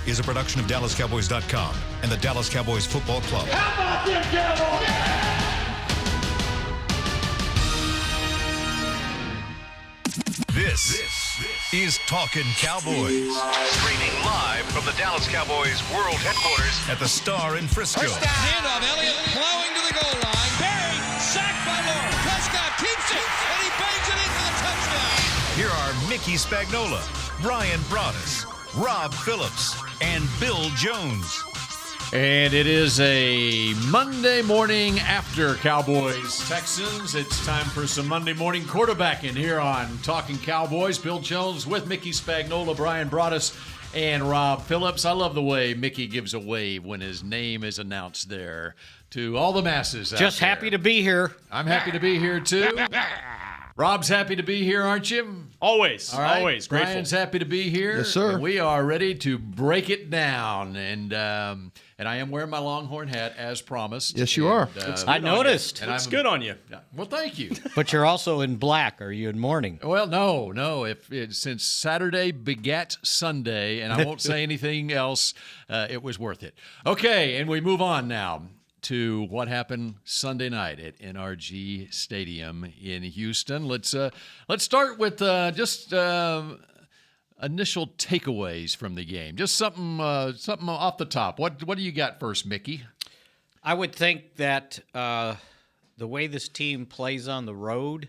is a production of DallasCowboys.com and the Dallas Cowboys Football Club. How about them Cowboys? This is Talkin Cowboys. Streaming live from the Dallas Cowboys World Headquarters at the Star in Frisco. Handoff, Elliott plowing to the goal line. Barry, sacked by Lord. Prescott keeps it, and he bangs it in for the touchdown. Here are Mickey Spagnola, Brian Broaddus, Rob Phillips, and Bill Jones. And it is a Monday morning after Cowboys-Texans. It's time for some Monday morning quarterbacking here on Talking Cowboys. Bill Jones with Mickey Spagnola, Brian Broaddus, and Rob Phillips. I love the way Mickey gives a wave when his name is announced there to all the masses out Just there. happy to be here. I'm happy to be here, too. Rob's happy to be here, aren't you? Always. All right. Always. Grateful. Brian's happy to be here. Yes, sir. And we are ready to break it down. And I am wearing my Longhorn hat as promised. Yes, you are. I noticed. And Looks good on you. Well, thank you. But you're also in black. Are you in mourning? Well, no. Since Saturday begat Sunday, and I won't say anything else, it was worth it. Okay, and we move on now to what happened Sunday night at NRG Stadium in Houston. Let's start with just initial takeaways from the game. Just something off the top. What do you got first, Mickey? I would think that the way this team plays on the road,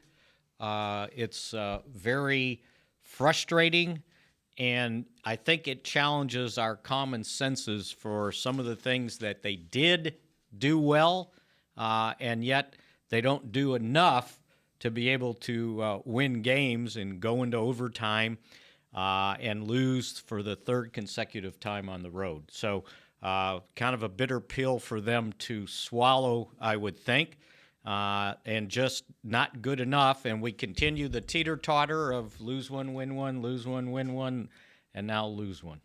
it's very frustrating, and I think it challenges our common senses for some of the things that they did do well, and yet they don't do enough to be able to win games and go into overtime and lose for the third consecutive time on the road. So kind of a bitter pill for them to swallow, I would think, and just not good enough. And we continue the teeter-totter of lose one, win one, lose one, win one, and now lose one.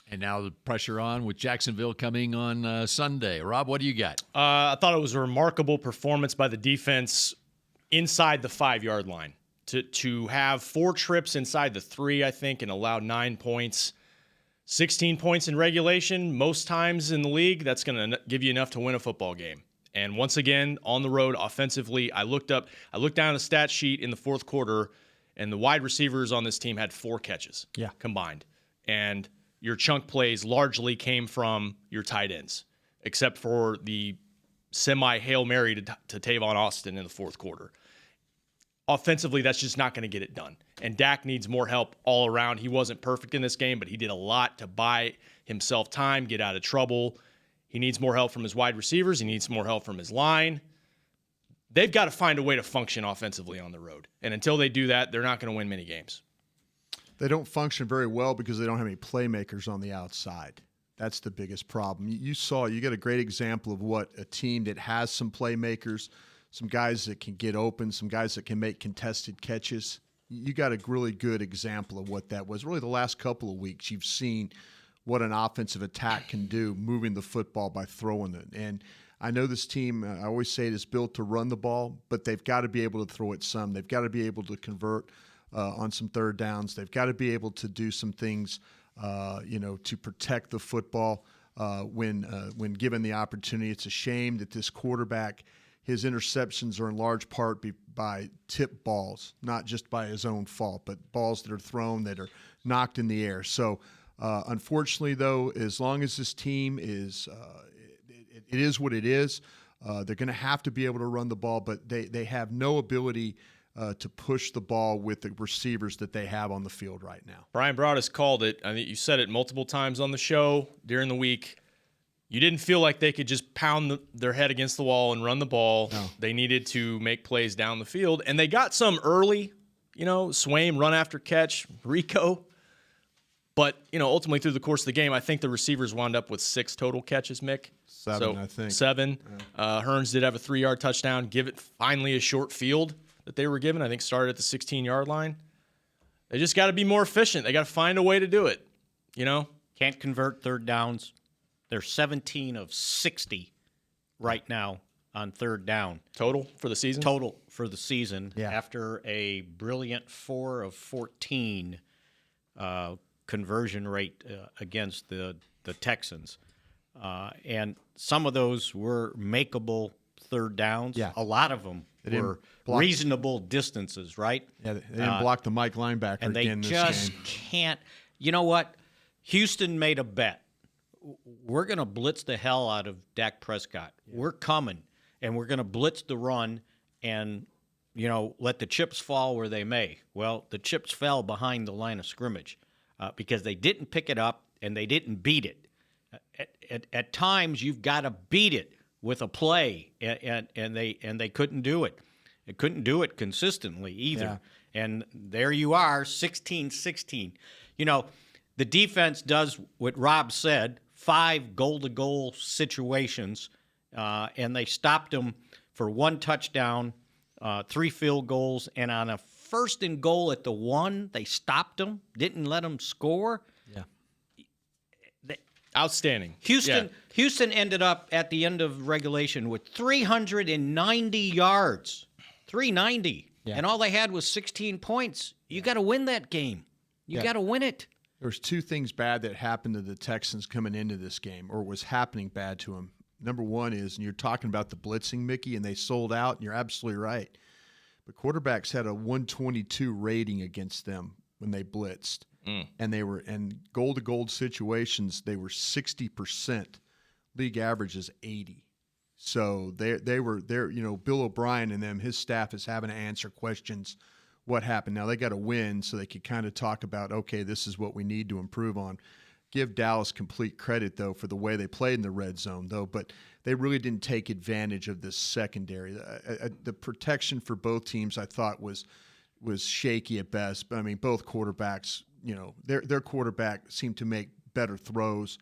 And now the pressure on with Jacksonville coming on Sunday. Rob, what do you got? I thought it was a remarkable performance by the defense inside the 5-yard line. To have 4 trips inside the 3, I think, and allow 9 points, 16 points in regulation, most times in the league, that's going to give you enough to win a football game. And once again, on the road, offensively, I looked down at the stat sheet in the fourth quarter, and the wide receivers on this team had 4 catches combined. And your chunk plays largely came from your tight ends, except for the semi-Hail Mary to Tavon Austin in the fourth quarter. Offensively, that's just not going to get it done. And Dak needs more help all around. He wasn't perfect in this game, but he did a lot to buy himself time, get out of trouble. He needs more help from his wide receivers. He needs more help from his line. They've got to find a way to function offensively on the road. And until they do that, they're not going to win many games. They don't function very well because they don't have any playmakers on the outside. That's the biggest problem. You got a great example of what a team that has some playmakers, some guys that can get open, some guys that can make contested catches. You got a really good example of what that was. Really, the last couple of weeks, you've seen what an offensive attack can do, moving the football by throwing it. And I know this team, I always say it is built to run the ball, but they've got to be able to throw it some. They've got to be able to convert on some third downs. They've got to be able to do some things, to protect the football when given the opportunity. It's a shame that this quarterback, his interceptions are in large part by tip balls, not just by his own fault, but balls that are thrown that are knocked in the air. So, unfortunately, though, as long as this team is, it is what it is. They're going to have to be able to run the ball, but they have no ability to push the ball with the receivers that they have on the field right now. Brian Broaddus called it. I think you said it multiple times on the show during the week. You didn't feel like they could just pound their head against the wall and run the ball. No. They needed to make plays down the field, and they got some early, Swaim, run after catch, Rico. But, ultimately through the course of the game, I think the receivers wound up with 6 total catches, Mick. 7, I think. 7. Yeah. Hearns did have a 3-yard touchdown, give it finally a short field that they were given. I think started at the 16-yard line. They just got to be more efficient. They got to find a way to do it, Can't convert third downs. They're 17 of 60 right now on third down. Total for the season? Total for the season. Yeah. After a brilliant 4 of 14 conversion rate against the Texans. And some of those were makeable third downs. Yeah. A lot of them were reasonable distances, right? Yeah, they didn't block the Mike linebacker And they again this just game. can't. You know what? Houston made a bet. We're going to blitz the hell out of Dak Prescott. We're coming, and we're going to blitz the run and, let the chips fall where they may. Well, the chips fell behind the line of scrimmage because they didn't pick it up and they didn't beat it. At times, you've got to beat it with a play, and they couldn't do it. They couldn't do it consistently either. Yeah. And there you are, 16-16. The defense does what Rob said, 5 goal-to-goal situations, and they stopped them for 1 touchdown, 3 field goals, and on a 1st and goal at the 1, they stopped them, didn't let them score. Yeah. Outstanding. Houston ended up at the end of regulation with 390 yards. 390. Yeah. And all they had was 16 points. You got to win that game. You got to win it. There's 2 things bad that happened to the Texans coming into this game, or was happening bad to them. Number one is, and you're talking about the blitzing, Mickey, and they sold out, and you're absolutely right. But quarterbacks had a 122 rating against them when they blitzed. And they were in goal-to-goal situations, they were 60%. League average is 80. So they were there. Bill O'Brien and them, his staff is having to answer questions. What happened? Now they got to win, so they could kind of talk about, okay, this is what we need to improve on. Give Dallas complete credit though for the way they played in the red zone though, but they really didn't take advantage of this secondary. The protection for both teams I thought was shaky at best. I mean, both quarterbacks. Their quarterback seemed to make better throws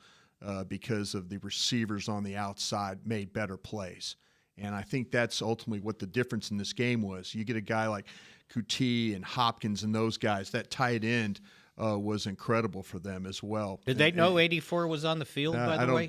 because of the receivers on the outside made better plays. And I think that's ultimately what the difference in this game was. You get a guy like Kuti and Hopkins and those guys, that tight end was incredible for them as well. Did they know 84 was on the field, by the way?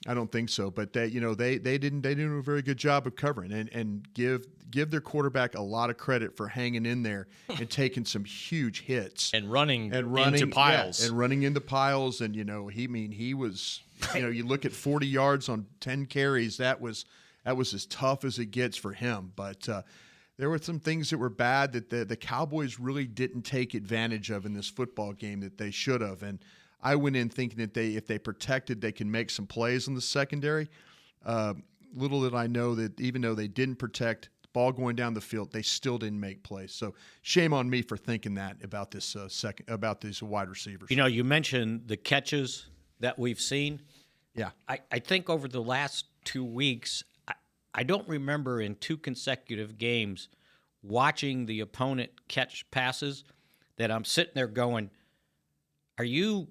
I don't think so. But they didn't do a very good job of covering and give their quarterback a lot of credit for hanging in there and taking some huge hits and running into piles. Yeah, and running into piles. And he was you look at 40 yards on 10 carries. That was as tough as it gets for him. But there were some things that were bad that the Cowboys really didn't take advantage of in this football game that they should have. And I went in thinking that if they protected, they can make some plays in the secondary. Little did I know that even though they didn't protect, the ball going down the field, they still didn't make plays. So shame on me for thinking that about this about these wide receivers. You mentioned the catches that we've seen. Yeah, I think over the last 2 weeks, I don't remember in 2 consecutive games watching the opponent catch passes that I'm sitting there going, are you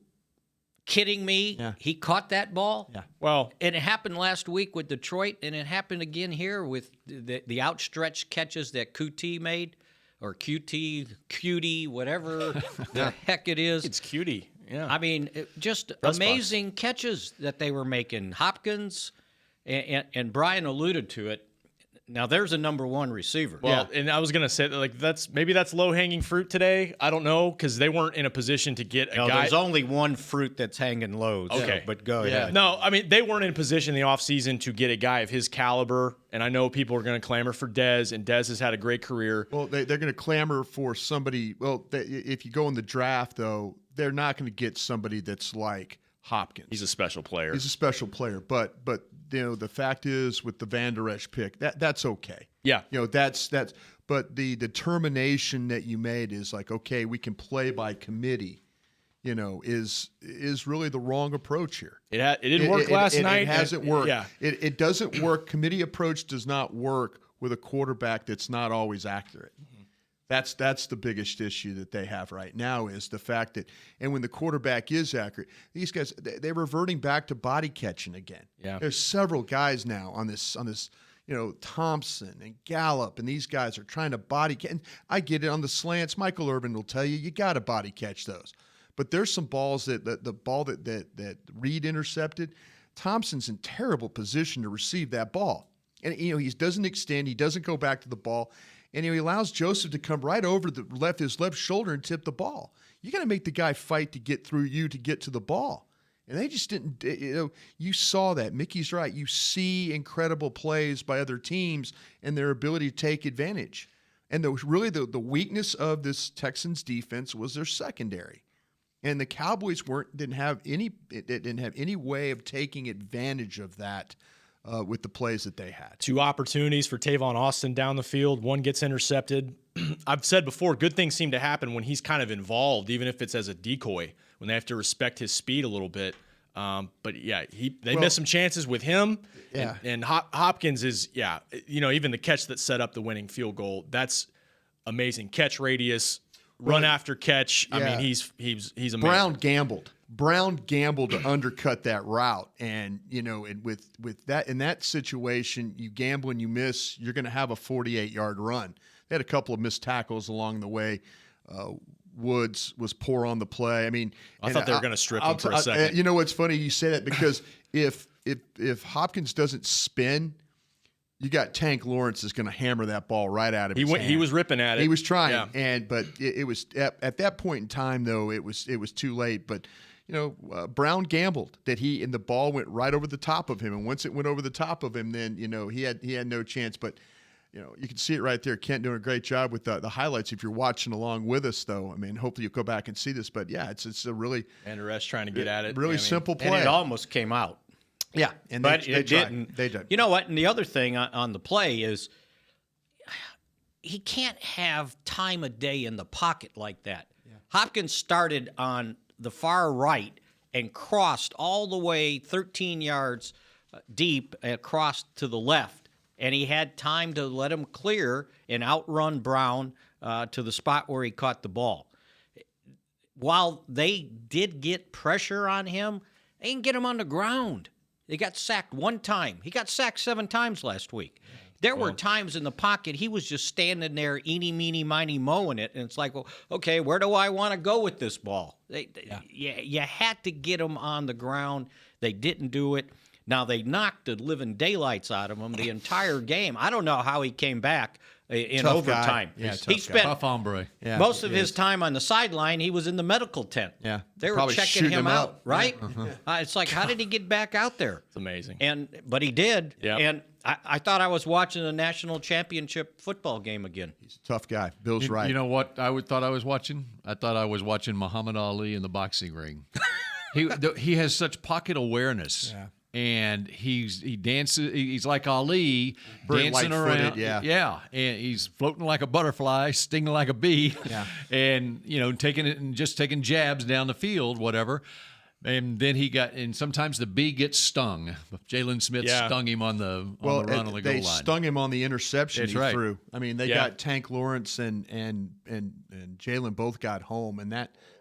kidding me? Yeah. He caught that ball? Yeah. Well, and it happened last week with Detroit, and it happened again here with the outstretched catches that QT made, or QT, whatever the heck it is. it's cutie. Yeah. I mean, just Press amazing box. Catches that they were making. Hopkins, and Brian alluded to it. Now there's a number 1 receiver. Well, and I was gonna say that's low hanging fruit today. I don't know because they weren't in a position to get a guy. There's only one fruit that's hanging low. Okay, but go ahead. No, I mean they weren't in a position in the offseason to get a guy of his caliber. And I know people are going to clamor for Dez, and Dez has had a great career. Well, they're going to clamor for somebody. Well, if you go in the draft though, they're not going to get somebody that's like Hopkins. He's a special player. But the fact is with the Van Der Esch pick, that's okay. Yeah. That's but the determination that you made is like, okay, we can play by committee, is really the wrong approach here. It didn't work last night. It hasn't worked. Yeah. It doesn't work. Committee approach does not work with a quarterback that's not always accurate. That's the biggest issue that they have right now is the fact that, and when the quarterback is accurate, these guys, they're reverting back to body catching again. Yeah. There's several guys now on this, Thompson and Gallup, and these guys are trying to body catch. And I get it on the slants. Michael Irvin will tell you got to body catch those. But there's some balls that the ball that Reed intercepted, Thompson's in terrible position to receive that ball. And, he doesn't extend. He doesn't go back to the ball. And he allows Joseph to come right over his left shoulder and tip the ball. You got to make the guy fight to get through you to get to the ball. And they just didn't, you saw that. Mickey's right. You see incredible plays by other teams and their ability to take advantage. And the weakness of this Texans defense was their secondary. And the Cowboys didn't have any way of taking advantage of that with the plays that they had. 2 opportunities for Tavon Austin down the field. 1 gets intercepted. I've said before, good things seem to happen when he's kind of involved, even if it's as a decoy, when they have to respect his speed a little bit. But yeah, they missed some chances with him. Yeah. And Hopkins is, even the catch that set up the winning field goal, that's amazing. Catch radius, run after catch. Yeah. I mean, he's amazing. Brown gambled to undercut that route, and and with that in that situation, you gamble and you miss, you're going to have a 48-yard run. They had a couple of missed tackles along the way. Woods was poor on the play. I mean, I thought they were going to strip him for a second. You know what's funny? You say that because if Hopkins doesn't spin, you got Tank Lawrence is going to hammer that ball right out of his hand. He was ripping at it. He was trying, yeah. but it was at that point in time though it was too late. But Brown gambled that and the ball went right over the top of him, and once it went over the top of him, then he had no chance. But you can see it right there. Kent doing a great job with the highlights. If you're watching along with us, though, I mean, hopefully you'll go back and see this. But yeah, it's a really Van Der Esch trying to get at it. Really simple play. And it almost came out. Yeah, and but they it didn't. They did. You know what? And the other thing on the play is he can't have time of day in the pocket like that. Yeah. Hopkins started on the far right and crossed all the way 13 yards deep across to the left. And he had time to let him clear and outrun Brown to the spot where he caught the ball. While they did get pressure on him, they didn't get him on the ground. They got sacked 1 time. He got sacked 7 times last week. There were times in the pocket he was just standing there, eeny, meeny, miny, mowing it. And it's like, well, okay, where do I want to go with this ball? You had to get him on the ground. They didn't do it. Now, they knocked the living daylights out of him the entire game. I don't know how he came back in Tough overtime. Guy. Yeah, he spent Tough hombre. Yeah, most of his time on the sideline. He was in the medical tent. Yeah, they were probably checking shooting him him out, up. right? It's like, how did he get back out there? It's amazing. But he did. Yep. And I thought I was watching a national championship football game again. He's a tough guy. Bill's right. You know what thought I was watching? I thought I was watching Muhammad Ali in the boxing ring. He has such pocket awareness. Yeah. And he dances. He's like Ali, Very dancing around. yeah. And he's floating like a butterfly, stinging like a bee. Yeah. And taking it and just taking jabs down the field, whatever. And then and sometimes the bee gets stung. Jalen Smith stung him on the run on the goal they line. Stung him on the interception he threw. I mean, they got Tank Lawrence and Jalen both got home, and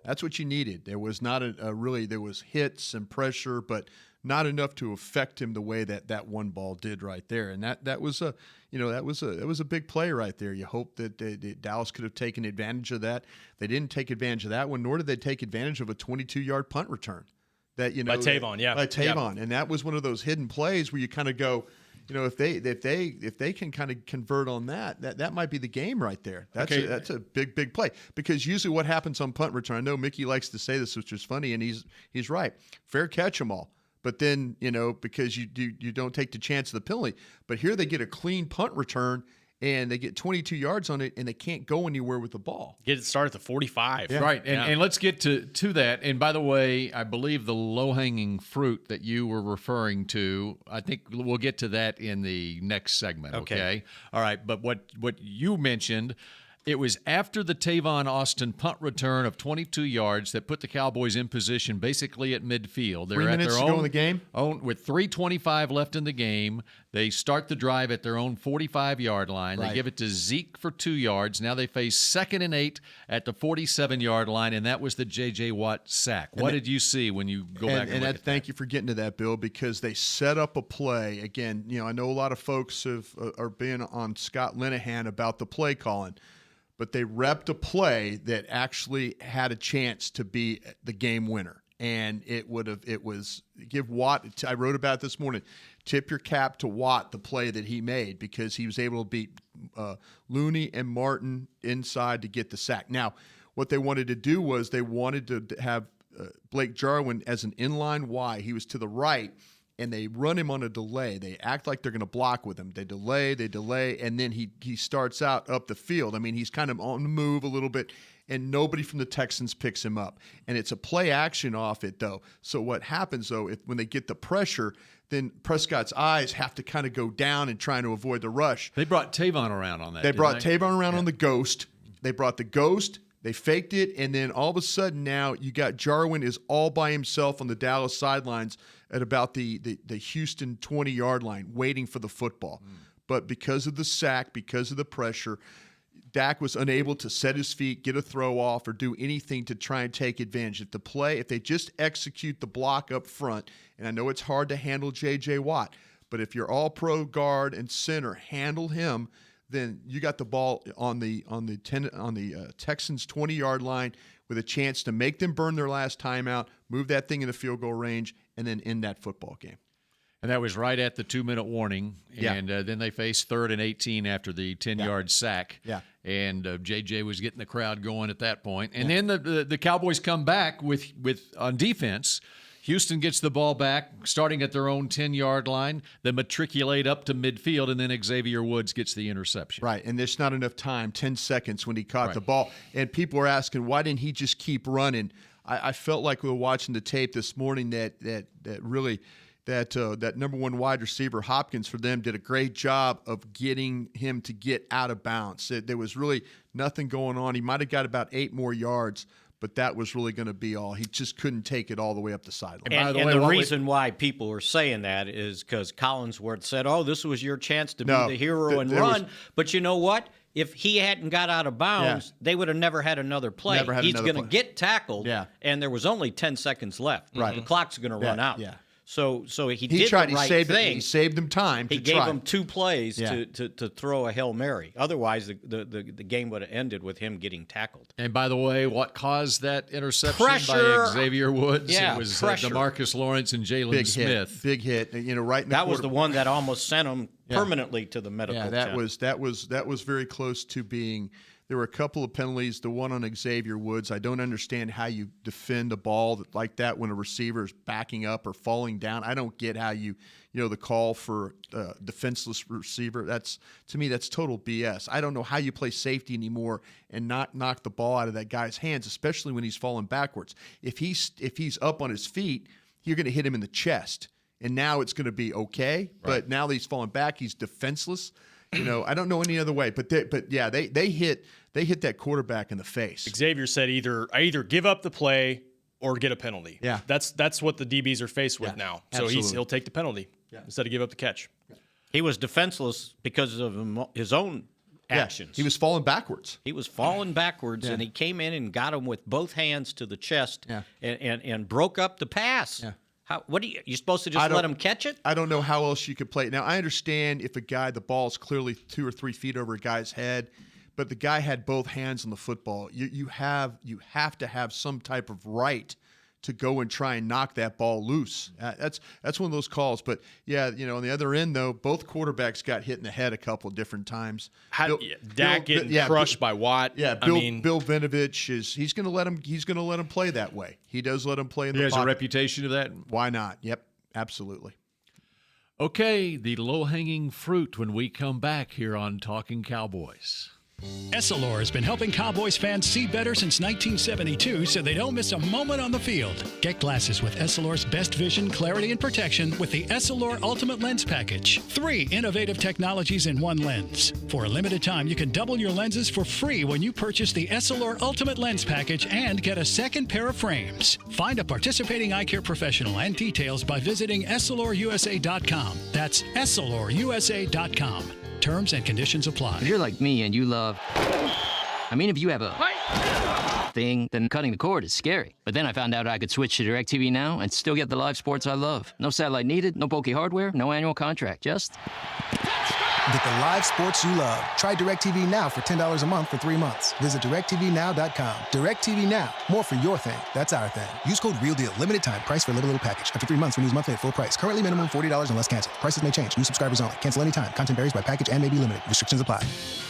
that's what you needed. There was not there was hits and pressure, but not enough to affect him the way that one ball did right there. And that was a big play right there. You hope that Dallas could have taken advantage of that. They didn't take advantage of that one, nor did they take advantage of a 22-yard punt return. By Tavon, By Tavon. And that was one of those hidden plays where you kind of go, if they can kind of convert on that might be the game right there. That's a big play, because usually what happens on punt return, I know Mickey likes to say this, which is funny, and he's right. Fair catch them all. But then, because you don't take the chance of the penalty. But here they get a clean punt return, and they get 22 yards on it, and they can't go anywhere with the ball. Get it started at the 45. Yeah. Right, and let's get to that. And by the way, I believe the low-hanging fruit that you were referring to, I think we'll get to that in the next segment, okay? All right, but what you mentioned, it was after the Tavon Austin punt return of 22 yards that put the Cowboys in position basically at midfield. They're 3 minutes to go in the game? With 3:25 left in the game, they start the drive at their own 45-yard line. Right. They give it to Zeke for 2 yards. Now they face 2nd and 8 at the 47-yard line, and that was the J.J. Watt sack. What did you see when you go back and look at that? Thank you for getting to that, Bill, because they set up a play. Again, I know a lot of folks are being on Scott Linehan about the play calling. But they repped a play that actually had a chance to be the game winner. And it was give Watt, I wrote about it this morning, tip your cap to Watt, the play that he made, because he was able to beat Looney and Martin inside to get the sack. Now, what they wanted to do was they wanted to have Blake Jarwin as an inline Y. He was to the right, and they run him on a delay. They act like they're going to block with him. They delay, and then he starts out up the field. I mean, he's kind of on the move a little bit, and nobody from the Texans picks him up. And it's a play action off it, though. So what happens, though, when they get the pressure, then Prescott's eyes have to kind of go down and trying to avoid the rush. They brought Tavon around on that. They brought Tavon around on the ghost. They brought the ghost. They faked it, and then all of a sudden now you got Jarwin is all by himself on the Dallas sidelines at about the Houston 20-yard line waiting for the football. But because of the sack, because of the pressure, Dak was unable to set his feet, get a throw off, or do anything to try and take advantage. If they just execute the block up front, and I know it's hard to handle J.J. Watt, but if your all-pro guard and center handle him, then you got the ball on the Texans' 20-yard line with a chance to make them burn their last timeout, move that thing into field goal range, and then end that football game. And that was right at the 2-minute warning. Yeah. And then they faced 3rd and 18 after the 10-yard sack. Yeah. And J.J. was getting the crowd going at that point. And then the Cowboys come back with on defense. Houston gets the ball back, starting at their own 10-yard line. They matriculate up to midfield, and then Xavier Woods gets the interception. Right, and there's not enough time, 10 seconds when he caught the ball. And people are asking, why didn't he just keep running? I felt like we were watching the tape this morning that number one wide receiver, Hopkins, for them, did a great job of getting him to get out of bounds. There was really nothing going on. He might have got about 8 more yards, but that was really going to be all. He just couldn't take it all the way up the sideline. And the reason why people were saying that is because Collinsworth said, this was your chance to be the hero and run. But you know what? If he hadn't got out of bounds, they would have never had another play. He's going to get tackled, and there was only 10 seconds left. Right. The clock's going to run out. Yeah. So he did tried, the right thing. He saved him time. He gave him 2 plays to throw a Hail Mary. Otherwise, the game would have ended with him getting tackled. And by the way, what caused that interception Pressure. by Xavier Woods? Yeah, it was pressure. DeMarcus Lawrence and Jalen Smith. Big hit. Right in the That was the one that almost sent him permanently to the medical tent. that was very close to being. There were a couple of penalties. The one on Xavier Woods, I don't understand how you defend a ball like that when a receiver is backing up or falling down. I don't get how the call for defenseless receiver. To me, that's total BS. I don't know how you play safety anymore and not knock the ball out of that guy's hands, especially when he's falling backwards. If he's up on his feet, you're going to hit him in the chest, and now it's going to be okay. Right. But now that he's falling back, he's defenseless. I don't know any other way, but they hit that quarterback in the face. Xavier said I either give up the play or get a penalty. Yeah, that's what the DBs are faced with now. So absolutely. he'll take the penalty instead of give up the catch. He was defenseless because of his own actions. He was falling backwards. And he came in and got him with both hands to the chest and broke up the pass. Yeah. What are you supposed to just let him catch it? I don't know how else you could play it. Now, I understand if the ball's clearly 2 or 3 feet over a guy's head, but the guy had both hands on the football. You have to have some type of right to go and try and knock that ball loose. That's one of those calls. But, on the other end, though, both quarterbacks got hit in the head a couple of different times. Dak getting crushed by Watt. Yeah, Bill Vinovich he's going to let him play that way. He does let him play in the pocket. He has a reputation of that. Why not? Yep, absolutely. Okay, the low-hanging fruit when we come back here on Talkin' Cowboys. Essilor has been helping Cowboys fans see better since 1972 so they don't miss a moment on the field. Get glasses with Essilor's best vision, clarity, and protection with the Essilor Ultimate Lens Package. 3 innovative technologies in 1 lens. For a limited time, you can double your lenses for free when you purchase the Essilor Ultimate Lens Package and get a second pair of frames. Find a participating eye care professional and details by visiting EssilorUSA.com. That's EssilorUSA.com. Terms and conditions apply. If you're like me and you love... if you have a thing, then cutting the cord is scary. But then I found out I could switch to DirecTV Now and still get the live sports I love. No satellite needed, no bulky hardware, no annual contract, just... Get the live sports you love. Try DirecTV Now for $10 a month for 3 months. Visit DirecTVNow.com. DirecTV Now. More for your thing. That's our thing. Use code REALDEAL. Limited time. Price for little package. After 3 months, renews monthly at full price. Currently minimum $40 unless canceled. Prices may change. New subscribers only. Cancel anytime. Content varies by package and may be limited. Restrictions apply.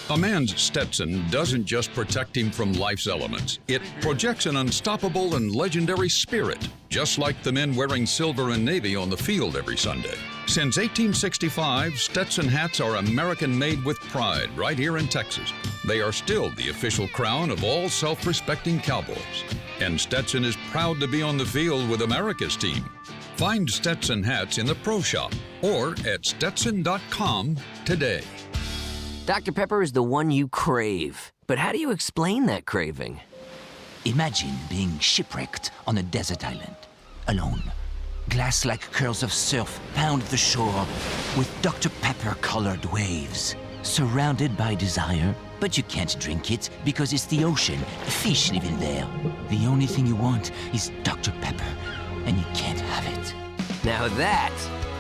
A man's Stetson doesn't just protect him from life's elements. It projects an unstoppable and legendary spirit, just like the men wearing silver and navy on the field every Sunday. Since 1865, Stetson hats are American-made with pride right here in Texas. They are still the official crown of all self-respecting Cowboys. And Stetson is proud to be on the field with America's team. Find Stetson hats in the Pro Shop or at Stetson.com today. Dr. Pepper is the one you crave. But how do you explain that craving? Imagine being shipwrecked on a desert island, alone. Glass-like curls of surf pound the shore with Dr. Pepper-colored waves. Surrounded by desire, but you can't drink it because it's the ocean. Fish live in there. The only thing you want is Dr. Pepper, and you can't have it. Now that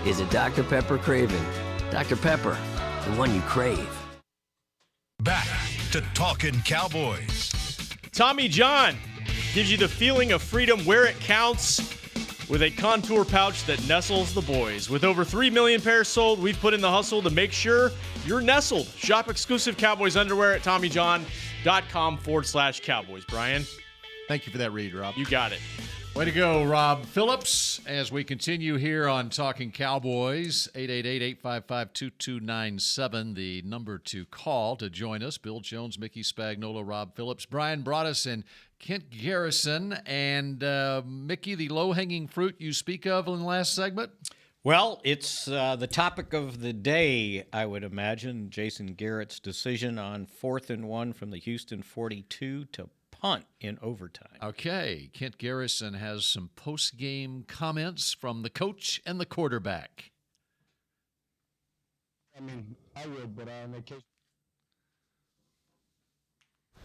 is a Dr. Pepper craving. Dr. Pepper, the one you crave. Back to Talkin' Cowboys. Tommy John gives you the feeling of freedom where it counts with a contour pouch that nestles the boys. With over 3 million pairs sold, we've put in the hustle to make sure you're nestled. Shop exclusive Cowboys underwear at TommyJohn.com/Cowboys. Brian? Thank you for that read, Rob. You got it. Way to go, Rob Phillips, as we continue here on Talking Cowboys. 888-855-2297, the number to call to join us. Bill Jones, Mickey Spagnola, Rob Phillips, Brian Broaddus, and Kent Garrison. And Mickey, the low-hanging fruit you speak of in the last segment? Well, it's the topic of the day, I would imagine. Jason Garrett's decision on 4th and 1 from the Houston 42 to punt in overtime. Okay, Kent Garrison has some post-game comments from the coach and the quarterback. I mean, I would, but on occasion.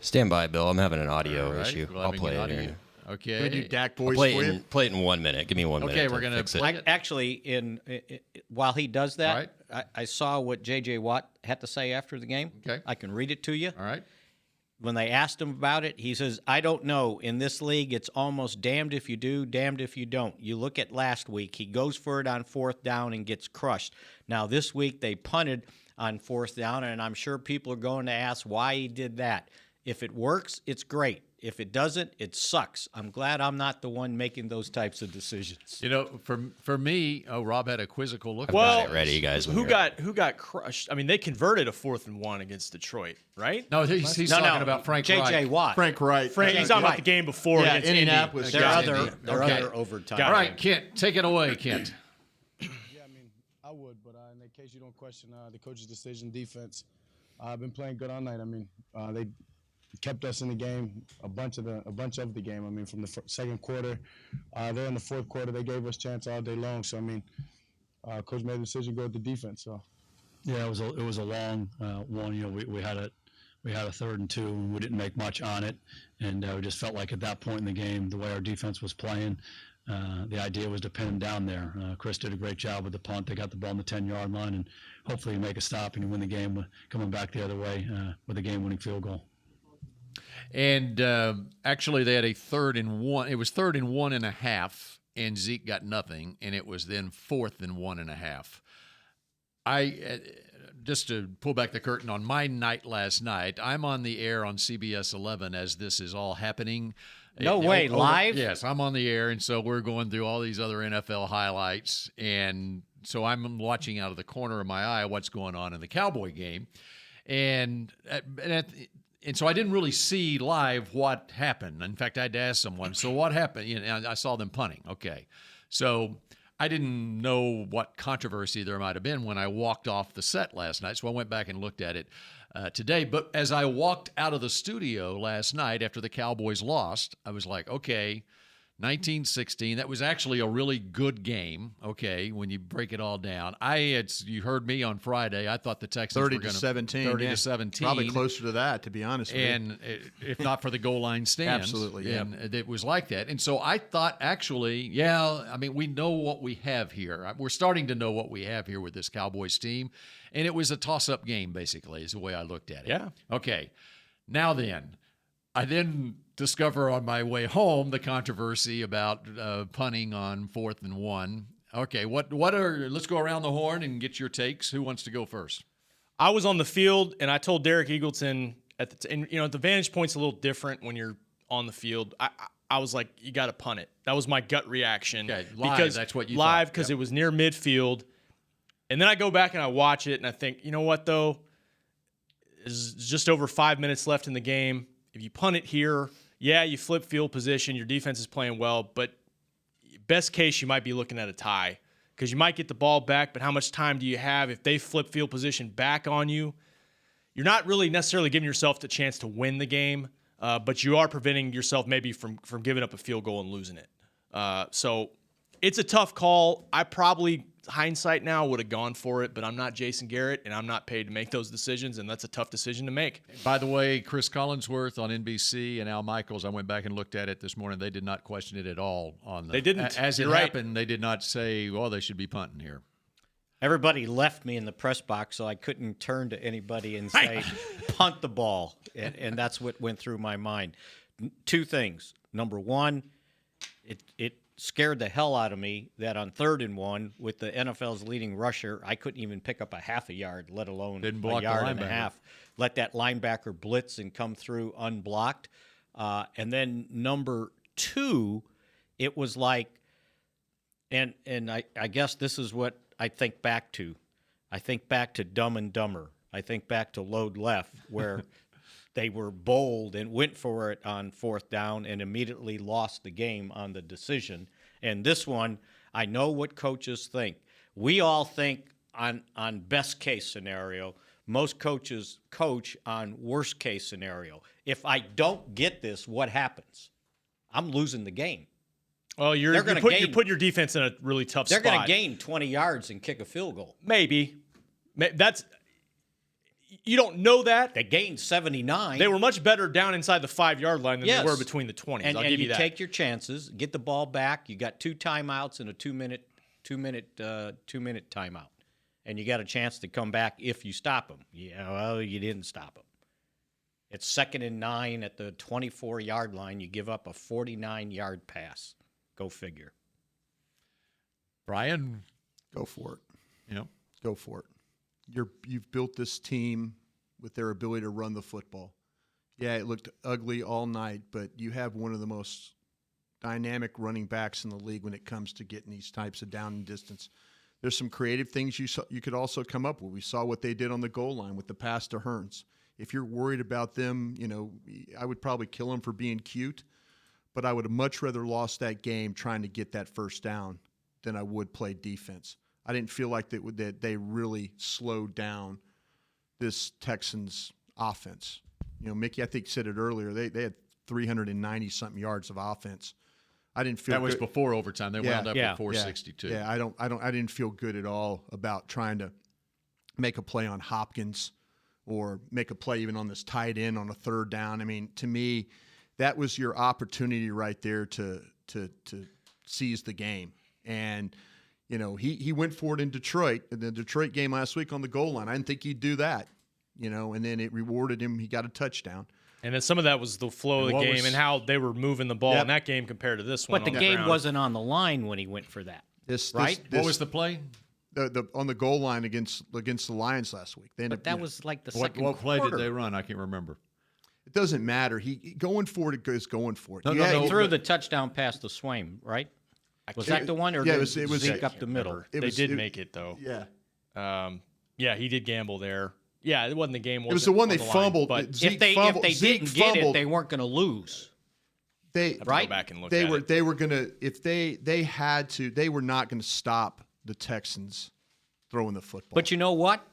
Stand by, Bill. I'm having an audio issue. We're I'll having play an it audio. here. Okay. Can we do Dak voice Play for it, you? in, play it in 1 minute. Give me 1 minute. Okay, we're going to play it. Actually, while he does that, I saw what J.J. Watt had to say after the game. Okay. I can read it to you. All right. When they asked him about it, he says, I don't know. In this league, it's almost damned if you do, damned if you don't. You look at last week. He goes for it on 4th down and gets crushed. Now, this week, they punted on 4th down, and I'm sure people are going to ask why he did that. If it works, it's great. If it doesn't, it sucks. I'm glad I'm not the one making those types of decisions. You know, for me, Rob had a quizzical look. Well, Got it ready, you guys. Who got crushed? I mean, they converted a 4th and 1 against Detroit, right? No, he's talking about Frank J.J. Wright. Against he's talking about the game before against Indianapolis. Their Indy. other overtime. All right, Kent, take it away, Kent. Yeah, I mean, I would, but in that case, you don't question the coach's decision. Defense, I've been playing good all night. I mean, they kept us in the game a bunch of the game. I mean, from the second quarter, there in the fourth quarter, they gave us chance all day long. So I mean, coach made the decision to go with the defense. So yeah, it was a long one. You know, we had a 3rd and 2, and we didn't make much on it, and we just felt like at that point in the game, the way our defense was playing, the idea was to pin him down there. Chris did a great job with the punt. They got the ball on the 10-yard line, and hopefully you make a stop and you win the game coming back the other way with a game-winning field goal. And actually, they had a 3rd and 1. It was 3rd and 1.5, and Zeke got nothing, and it was then 4th and 1.5. Just to pull back the curtain on my night last night, I'm on the air on CBS 11 as this is all happening. No way, live? Yes, I'm on the air, and so we're going through all these other NFL highlights, and so I'm watching out of the corner of my eye what's going on in the Cowboy game, and so I didn't really see live what happened. In fact, I had to ask someone, so what happened? You know, I saw them punting. Okay. So I didn't know what controversy there might have been when I walked off the set last night, so I went back and looked at it today. But as I walked out of the studio last night after the Cowboys lost, I was like, okay, 19-16. That was actually a really good game, okay, when you break it all down. You heard me on Friday. I thought the Texans were going to 30-17. 30-17. Probably closer to that, to be honest with you. And if not for the goal line stands. Absolutely, yeah. And it was like that. And so I thought, actually, we know what we have here. We're starting to know what we have here with this Cowboys team. And it was a toss-up game, basically, is the way I looked at it. Yeah. Okay. Now then, I discover on my way home the controversy about punting on 4th and 1. Okay, let's go around the horn and get your takes. Who wants to go first? I was on the field, and I told Derek Eagleton the vantage point's a little different when you're on the field. I was like, you got to punt it. That was my gut reaction. Okay, live, that's what you live thought. because Yep. It was near midfield, and then I go back and I watch it, and I think, you know what though, there's just over 5 minutes left in the game. If you punt it here, yeah, you flip field position, your defense is playing well, but best case, you might be looking at a tie because you might get the ball back, but how much time do you have if they flip field position back on you? You're not really necessarily giving yourself the chance to win the game, but you are preventing yourself maybe from giving up a field goal and losing it. So it's a tough call. I probably, hindsight now, would have gone for it, but I'm not Jason Garrett, and I'm not paid to make those decisions, and that's a tough decision to make. By the way, Chris Collinsworth on NBC and Al Michaels, I went back and looked at it this morning. They did not question it at all. They didn't. As You're it right. happened, they did not say, well, they should be punting here. Everybody left me in the press box, so I couldn't turn to anybody and say, punt the ball. And that's what went through my mind. Two things. Number one, it scared the hell out of me that on 3rd and 1, with the NFL's leading rusher, I couldn't even pick up a half a yard, let alone Didn't a block the yard and a linebacker. half. Let that linebacker blitz and come through unblocked. And then number 2, it was like, and I guess this is what I think back to. I think back to Dumb and Dumber. I think back to Load Left, where they were bold and went for it on 4th down and immediately lost the game on the decision. And this one, I know what coaches think. We all think on best case scenario. Most coaches coach on worst case scenario. If I don't get this, what happens? I'm losing the game. Well, you're putting your defense in a really tough spot. They're going to gain 20 yards and kick a field goal. Maybe. You don't know that. They gained 79. They were much better down inside the 5-yard line than they were between the 20s. And, I'll give you that. Take your chances, get the ball back. You got 2 timeouts and a 2-minute timeout, and you got a chance to come back if you stop them. Yeah, well, you didn't stop them. It's 2nd and 9 at the 24-yard line. You give up a 49-yard pass. Go figure. Brian, go for it. Yeah, go for it. You've built this team with their ability to run the football. Yeah, it looked ugly all night, but you have one of the most dynamic running backs in the league when it comes to getting these types of down and distance. There's some creative things you could also come up with. We saw what they did on the goal line with the pass to Hearns. If you're worried about them, I would probably kill them for being cute, but I would have much rather lost that game trying to get that first down than I would play defense. I didn't feel like that they really slowed down this Texans offense. Mickey, I think, said it earlier. They had 390-something yards of offense. I didn't feel that was good. Before overtime. They wound up at 462. Yeah, I didn't feel good at all about trying to make a play on Hopkins or make a play even on this tight end on a 3rd down. I mean, to me, that was your opportunity right there to seize the game. And he went for it in Detroit, in the Detroit game last week on the goal line. I didn't think he'd do that, and then it rewarded him. He got a touchdown. And then some of that was the flow of the game and how they were moving the ball in that game compared to this one. But the game wasn't on the line when he went for that, right? What was the play? On the goal line against the Lions last week. But that was like the second What play quarter. did they run? I can't remember. It doesn't matter. He going for it is going for it. He threw the touchdown pass to Swaim, right? Was that the one, or did it was Zeke up the middle? They did make it, though. Yeah. He did gamble there. Yeah, it wasn't the game. It was the one they fumbled. But if they didn't get it, they weren't going to lose. They right? Go back and look they at were it. they were gonna if they had to, they were not going to stop the Texans throwing the football. But you know what?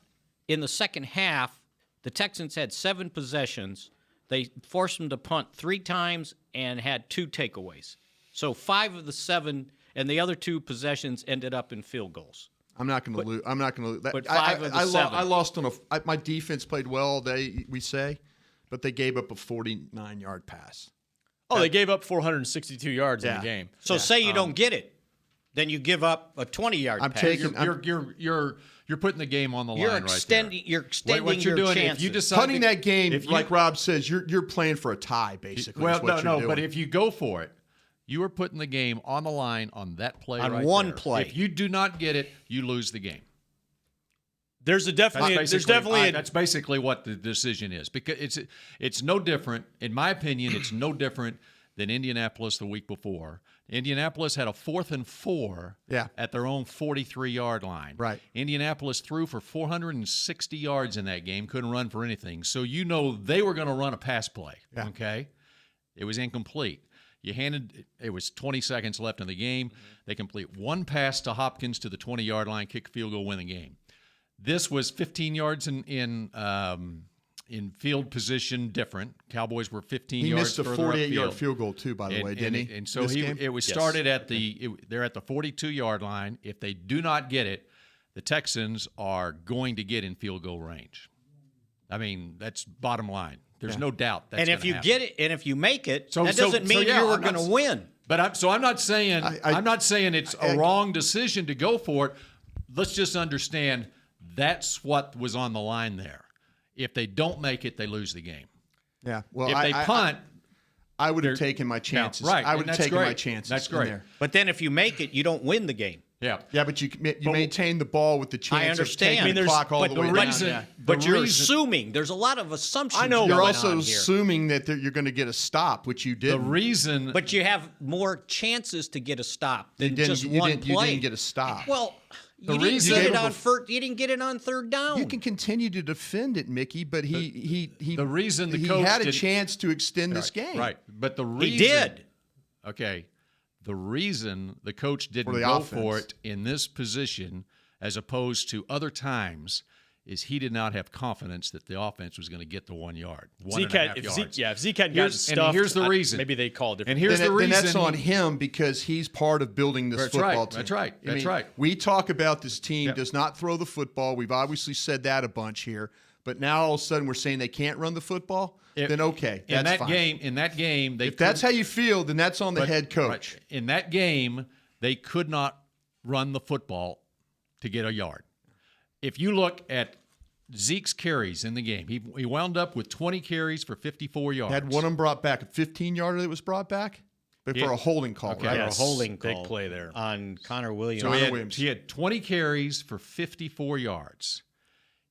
In the second half, the Texans had 7 possessions. They forced them to punt 3 times and had 2 takeaways. So 5 of the 7 and the other 2 possessions ended up in field goals. I'm not going to lose. I'm not going to lose. But 5 of the 7. I lost on my defense played well all day, we say, but they gave up a 49-yard pass. Oh, they gave up 462 yards in the game. So say you don't get it, then you give up a 20-yard pass. You're putting the game on the line right there. You're extending what you're your doing, chances. if you decide Punting that game, like Rob says, you're playing for a tie, basically. Well, is what you're doing. but if you go for it, you are putting the game on the line on that play on right one there. play. If you do not get it, you lose the game. That's basically what the decision is, because it's no different, in my opinion. It's no different than Indianapolis the week before. Indianapolis had a 4th and 4 at their own 43-yard line. Right. Indianapolis threw for 460 yards in that game, couldn't run for anything. So you know they were going to run a pass play. Yeah. Okay, it was incomplete. It was 20 seconds left in the game. They complete one pass to Hopkins to the 20-yard line, kick a field goal, win the game. This was 15 yards in field position different. Cowboys were 15 yards further upfield. He missed a 48-yard field goal too, by the way, didn't he? And so it was started at they're at the 42-yard line. If they do not get it, the Texans are going to get in field goal range. I mean, that's bottom line. There's no doubt that's and if you happen. get it, and if you make it, that doesn't mean you were going to win. But I'm not saying I'm not saying it's a wrong decision to go for it. Let's just understand that's what was on the line there. If they don't make it, they lose the game. Yeah. Well, if they punt, I would have taken my chances. Right. I would have taken great. my chances. That's great. There. But then if you make it, you don't win the game. Yeah. Yeah, but you maintain the ball with the chance of taking the clock all the way down. But you're assuming. There's a lot of assumptions. I know. You're also assuming that you're going to get a stop, which you didn't. The reason. But you have more chances to get a stop than just one play. You didn't get a stop. Well, you didn't get it on 3rd down. You can continue to defend it, Mickey, but he coach had a chance to extend this game. Right. But the reason he did. Okay. The reason the coach didn't go for it in this position as opposed to other times is he did not have confidence that the offense was going to get the 1 yard. If Zeke hadn't gotten stuffed, here's the reason. Maybe they call it different. And here's the reason. Then that's on him because he's part of building this football team. That's right. That's right. We talk about this team does not throw the football. We've obviously said that a bunch here. But now all of a sudden we're saying they can't run the football? Then okay, that's fine. In that game, if that's how you feel, then that's on the head coach. Right. In that game, they could not run the football to get a yard. If you look at Zeke's carries in the game, he wound up with 20 carries for 54 yards. Had one of them brought back, a 15-yarder that was brought back? But for a holding call, right? Yes, a holding call. Big play there. On Connor Williams. So he had 20 carries for 54 yards.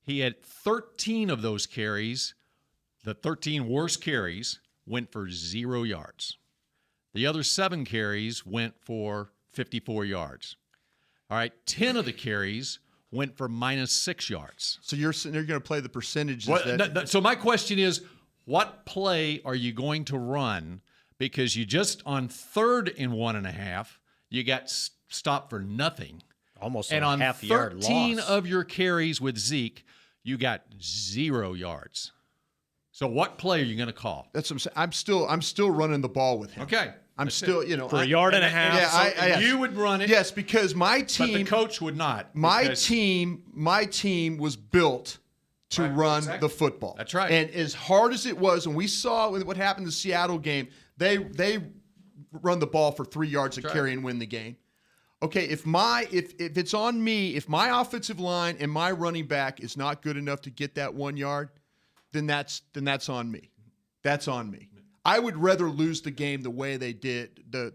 He had 13 of those carries. The 13 worst carries went for 0 yards. The other 7 carries went for 54 yards. All right, 10 of the carries went for -6 yards. So you're going to play the percentages. So my question is, what play are you going to run? Because you just on 3rd and 1.5, you got stopped for nothing. Almost and a on half-yard loss. 13 of your carries with Zeke, you got 0 yards. So what play are you going to call? That's what I'm saying. I'm still running the ball with him. Okay. I'm still, for a yard and a half. Yeah, you would run it. Yes, because my team. But the coach would not. My team was built to run the football. That's right. And as hard as it was, and we saw what happened in the Seattle game, they run the ball for 3 yards of carry and win the game. Okay, if it's on me, if my offensive line and my running back is not good enough to get that 1 yard, then that's on me. That's on me. I would rather lose the game the way they did. The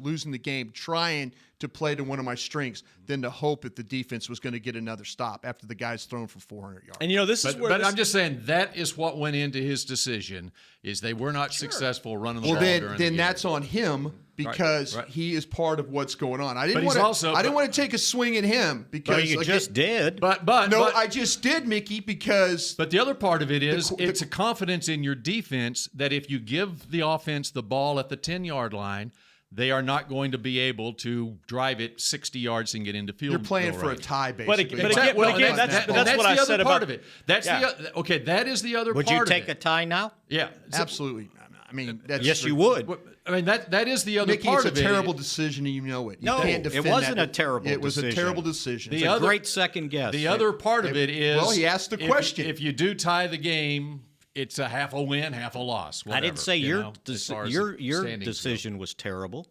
losing the game, trying to play to one of my strengths, than to hope that the defense was going to get another stop after the guy's thrown for 400 yards. And this is where. But I'm just saying that is what went into his decision. Is they were not successful running the ball during the game. Then that's on him. Because he is part of what's going on. I didn't want to take a swing at him because you just did. I just did, Mickey, because. But the other part of it is it's a confidence in your defense that if you give the offense the ball at the 10-yard line, they are not going to be able to drive it 60 yards and get into field. You're playing for a tie, basically. But again, that's what I said part about of it. That's that is the other Would part you of take it. a tie now? Yeah, absolutely. I mean, that's yes, you would. I mean, that is the other Mickey, part it's of a it. terrible decision, and you know it. You No, can't it defend wasn't that. a terrible decision. It was a terrible decision. It's a great second guess. The other part of it is, well, he asked the question. If you do tie the game, it's a half a win, half a loss. Whatever, I didn't say your standings decision was terrible.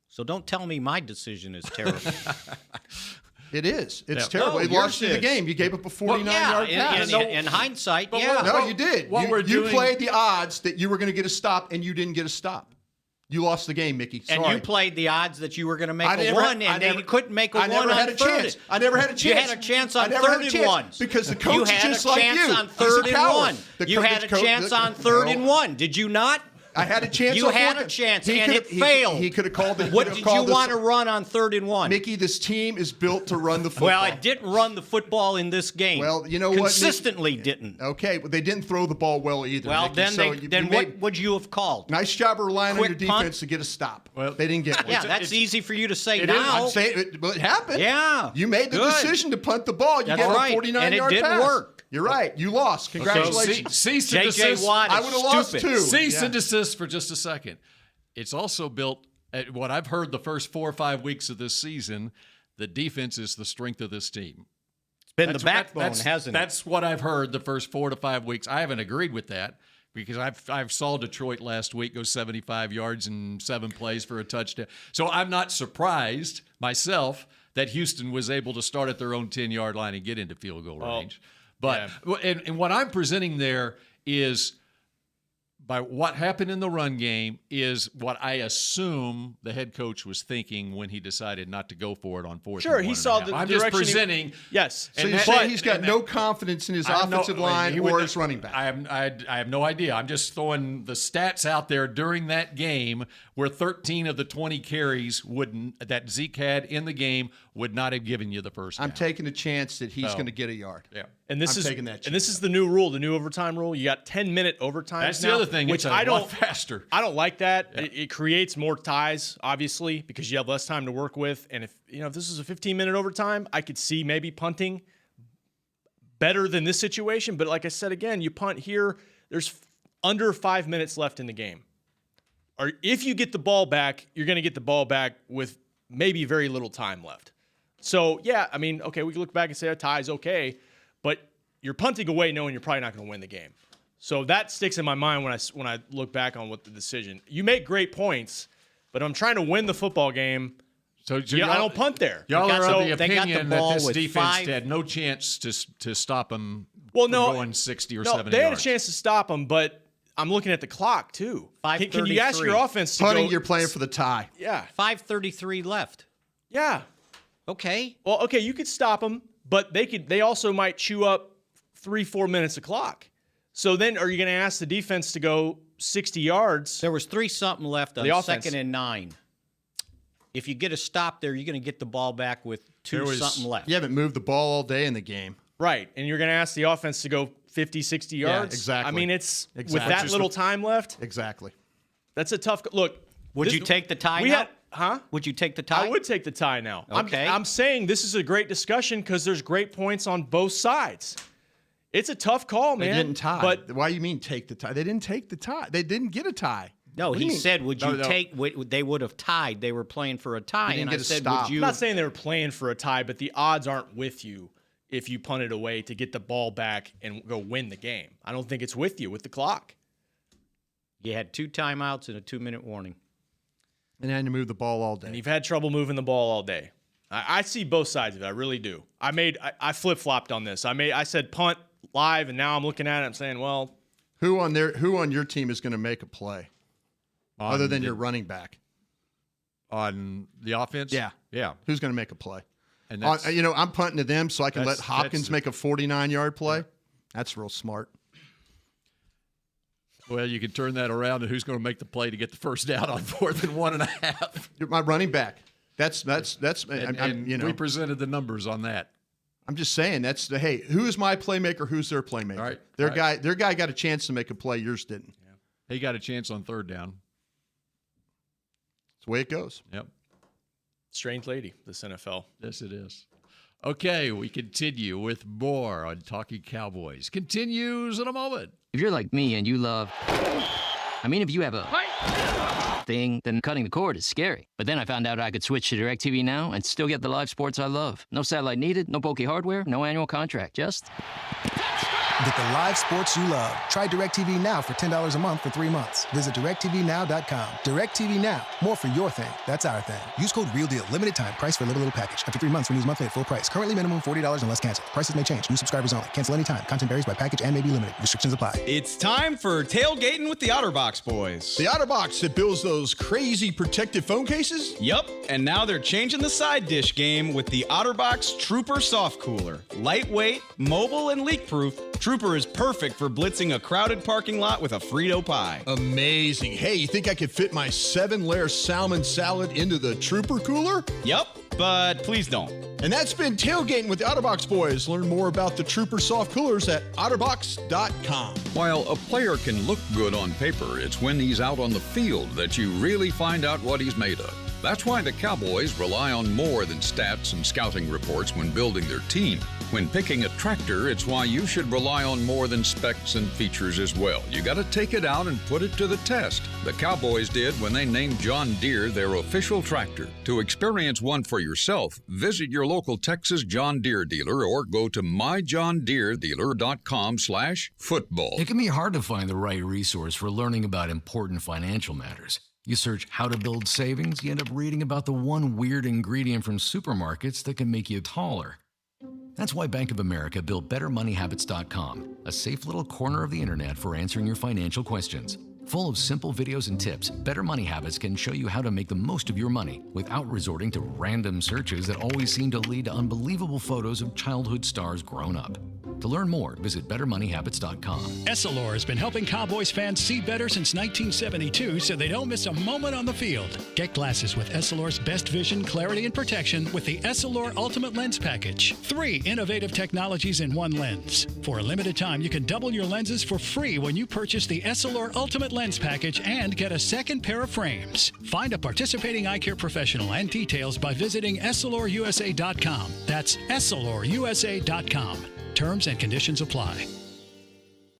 So don't tell me my decision is terrible. It is. It's Yeah. terrible. No, He lost you the yours game. You gave up a 49-yard pass. In hindsight, But yeah. No, you did. What we're You doing- played the odds that you were going to get a stop, and you didn't get a stop. You lost the game, Mickey. Sorry. And you played the odds that you were going to make I a never- one, I and never- they couldn't make a I one never on had a third. chance. I never had a chance. You had a chance I on never had third a and chance one. because the You coach had just a like chance you. on He's third a and coward. one. The You coach- had a coach- chance on third no. and one. Did you not? I had a chance. You on had fourth. a chance, He and could've- it failed. He could have called it. What did you want to run on third and one? Mickey, this team is built to run the football. Well, it didn't run the football in this game. Well, you know what? Consistently didn't. Okay, but they didn't throw the ball well either. Well, Mickey. then So what would you have called? Nice job of relying on your Quick punt? defense to get a stop. Well, they didn't get one. Yeah, that's easy for you to say It is. now. I'm saying it, but it happened. Yeah. You made the Good. decision to punt the ball. You That's gave right. a 49-yard And it didn't pass. work. You're right. You lost. Congratulations. Cease and J.J. desist. Watt is I would have lost stupid. too. Cease Yeah. and desist for just a second. It's also built at what I've heard the first 4 or 5 weeks of this season. The defense is the strength of this team. It's been the backbone, hasn't it? That's what I've heard the first 4 to 5 weeks. I haven't agreed with that because I've saw Detroit last week go 75 yards in 7 plays for a touchdown. So I'm not surprised myself that Houston was able to start at their own 10-yard line and get into field goal range. But and what I'm presenting there is by what happened in the run game is what I assume the head coach was thinking when he decided not to go for it on fourth. Sure, and he 1 saw and a the half. I'm direction. just presenting. Yes. So you're saying he's got no confidence in his offensive line or his running back? I have no idea. I'm just throwing the stats out there during that game where 13 of the 20 carries that Zeke had in the game would not have given you the first down. I'm taking a chance that he's going to get a yard. Yeah. And this I'm is taking that chance. and this is the new rule, the new overtime rule. You got 10-minute overtime. That's the now, other thing. which It's I a don't lot faster. I don't like that. It creates more ties, obviously, because you have less time to work with. And if this is a 15-minute overtime, I could see maybe punting better than this situation. But like I said again, you punt here. There's under 5 minutes left in the game. Or if you get the ball back, you're going to get the ball back with maybe very little time left. So yeah, I mean, okay, we can look back and say a tie is okay, but you're punting away knowing you're probably not going to win the game. So that sticks in my mind when I look back on what the decision. You make great points, but I'm trying to win the football game. So I don't punt there. Y'all are of the they got the opinion that ball this with defense 5 had no chance to stop them Well, from no, going 60 or no, 70 they had a yards. chance to stop them, but I'm looking at the clock too. Can you ask your 5:33. offense to Punting, go? you're playing for the tie. Yeah, 5:33 left. yeah. Okay. Well, okay, you could stop them, but they also might chew up 3-4 minutes of clock. So then are you going to ask the defense to go 60 yards? There was 3-something left on The offense. 2nd and 9. If you get a stop there, you're going to get the ball back with 2-something left. You haven't moved the ball all day in the game. Right, and you're going to ask the offense to go 50, 60 yards? Yeah, exactly. I mean, it's with Exactly. that little time left, Exactly. that's a tough look. Would you take the tie we now? had, huh? Would you take the tie? I would take the tie now. Okay. I'm saying this is a great discussion because there's great points on both sides. It's a tough call, man. They didn't tie. But Why do you mean take the tie? They didn't take the tie. They didn't get a tie. No, What do he you mean? said, would you No. take, they would have tied. They were playing for a tie. They didn't And I get a said, stop. would you? I'm not saying they were playing for a tie, but the odds aren't with you if you punt it away to get the ball back and go win the game. I don't think it's with you with the clock. You had 2 timeouts and a 2-minute warning. And then you move the ball all And day. you've had trouble moving the ball all day. I see both sides of it. I really do. I flip-flopped on this. I said punt live, and now I'm looking at it. I'm saying, well, Who on your team is going to make a play other than your running back? On the offense? Yeah. Yeah. Who's going to make a play? And I'm punting to them so I can let that's- Hopkins that's- make a 49-yard play. That's real smart. Well, you can turn that around, and who's going to make the play to get the first down on 4th and 1.5? My running back. That's And we presented the numbers on that. I'm just saying hey, who is my playmaker? Who's their playmaker? All right. Their guy got a chance to make a play. Yours didn't. He got a chance on 3rd down. That's the way it goes. Yep. strange lady, this NFL. Yes, it is. Okay, we continue with more on Talkin Cowboys. Continues in a moment. If you're like me and you love... I mean, if you have a thing, then cutting the cord is scary. But then I found out I could switch to DirecTV Now and still get the live sports I love. No satellite needed, no bulky hardware, no annual contract, just... Get the live sports you love. Try DirecTV Now for $10 a month for 3 months. Visit DirecTVNow.com. DirecTV Now. More for your thing. That's our thing. Use code REALDEAL. Limited time. Price for a little package. After 3 months, renews monthly at full price. Currently minimum $40 unless canceled. Prices may change. New subscribers only. Cancel anytime. Content varies by package and may be limited. Restrictions apply. It's time for tailgating with the OtterBox boys. The OtterBox that builds those crazy protective phone cases? Yup, and now they're changing the side dish game with the OtterBox Trooper Soft Cooler. Lightweight, mobile, and leak-proof, Trooper is perfect for blitzing a crowded parking lot with a Frito pie. Amazing. Hey, you think I could fit my 7-layer salmon salad into the Trooper cooler? Yup, but please don't. And that's been Tailgating with the OtterBox boys. Learn more about the Trooper soft coolers at otterbox.com. While a player can look good on paper, it's when he's out on the field that you really find out what he's made of. That's why the Cowboys rely on more than stats and scouting reports when building their team. When picking a tractor, it's why you should rely on more than specs and features as well. You got to take it out and put it to the test. The Cowboys did when they named John Deere their official tractor. To experience one for yourself, visit your local Texas John Deere dealer or go to myjohndeeredealer.com/football. It can be hard to find the right resource for learning about important financial matters. You search how to build savings, you end up reading about the one weird ingredient from supermarkets that can make you taller. That's why Bank of America built BetterMoneyHabits.com, a safe little corner of the internet for answering your financial questions. Full of simple videos and tips, Better Money Habits can show you how to make the most of your money without resorting to random searches that always seem to lead to unbelievable photos of childhood stars grown up. To learn more, visit BetterMoneyHabits.com. Essilor has been helping Cowboys fans see better since 1972 so they don't miss a moment on the field. Get glasses with Essilor's best vision, clarity, and protection with the Essilor Ultimate Lens Package. 3 innovative technologies in one lens. For a limited time, you can double your lenses for free when you purchase the Essilor Ultimate Lens Package and get a second pair of frames. Find a participating eye care professional and details by visiting EssilorUSA.com. That's EssilorUSA.com. Terms and conditions apply.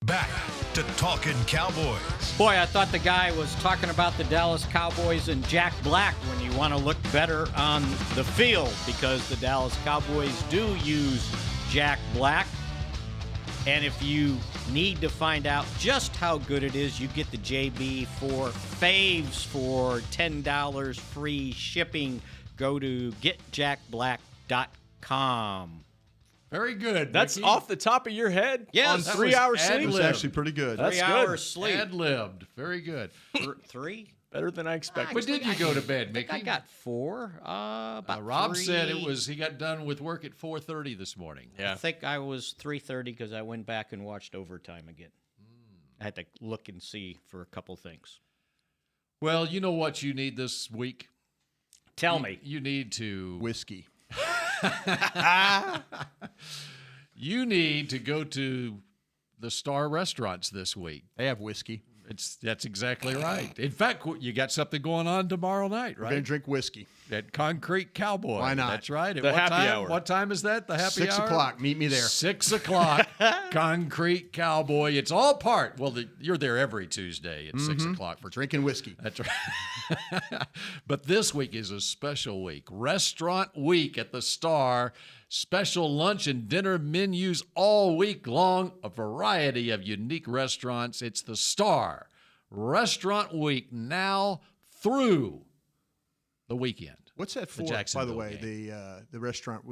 Back to Talkin' Cowboys. Boy, I thought the guy was talking about the Dallas Cowboys and Jack Black when you want to look better on the field, because the Dallas Cowboys do use Jack Black. And if you need to find out just how good it is, you get the JB4 Faves for $10 free shipping. Go to getjackblack.com. Very good. That's Mickey. off the top of your head? Yes. On 3 hours sleep? It's actually pretty good. That's 3 good. hours sleep. Ad-libbed. Very good. 3? Better than I expected. When did you go to bed, Mickey? I got 4. About Rob 3. said he got done with work at 4:30 this morning. Yeah. I think I was 3:30 because I went back and watched overtime again. I had to look and see for a couple things. Well, you know what you need this week? Tell me. You need to... Whiskey. You need to go to the Star restaurants this week. They have whiskey. That's exactly right. In fact, you got something going on tomorrow night, right? We're going to drink whiskey. At Concrete Cowboy. Why not? That's right. At The what happy time? hour. What time is that? The happy 6 hour? o'clock. Meet me there. 6 o'clock. Concrete Cowboy. It's all part. Well, you're there every Tuesday at 6 o'clock for Drinking whiskey. That's right. But this week is a special week. Restaurant Week at the Star. Special lunch and dinner menus all week long. A variety of unique restaurants. It's the Star Restaurant Week now through the weekend. What's that for, by Jacksonville the way? game. The restaurant.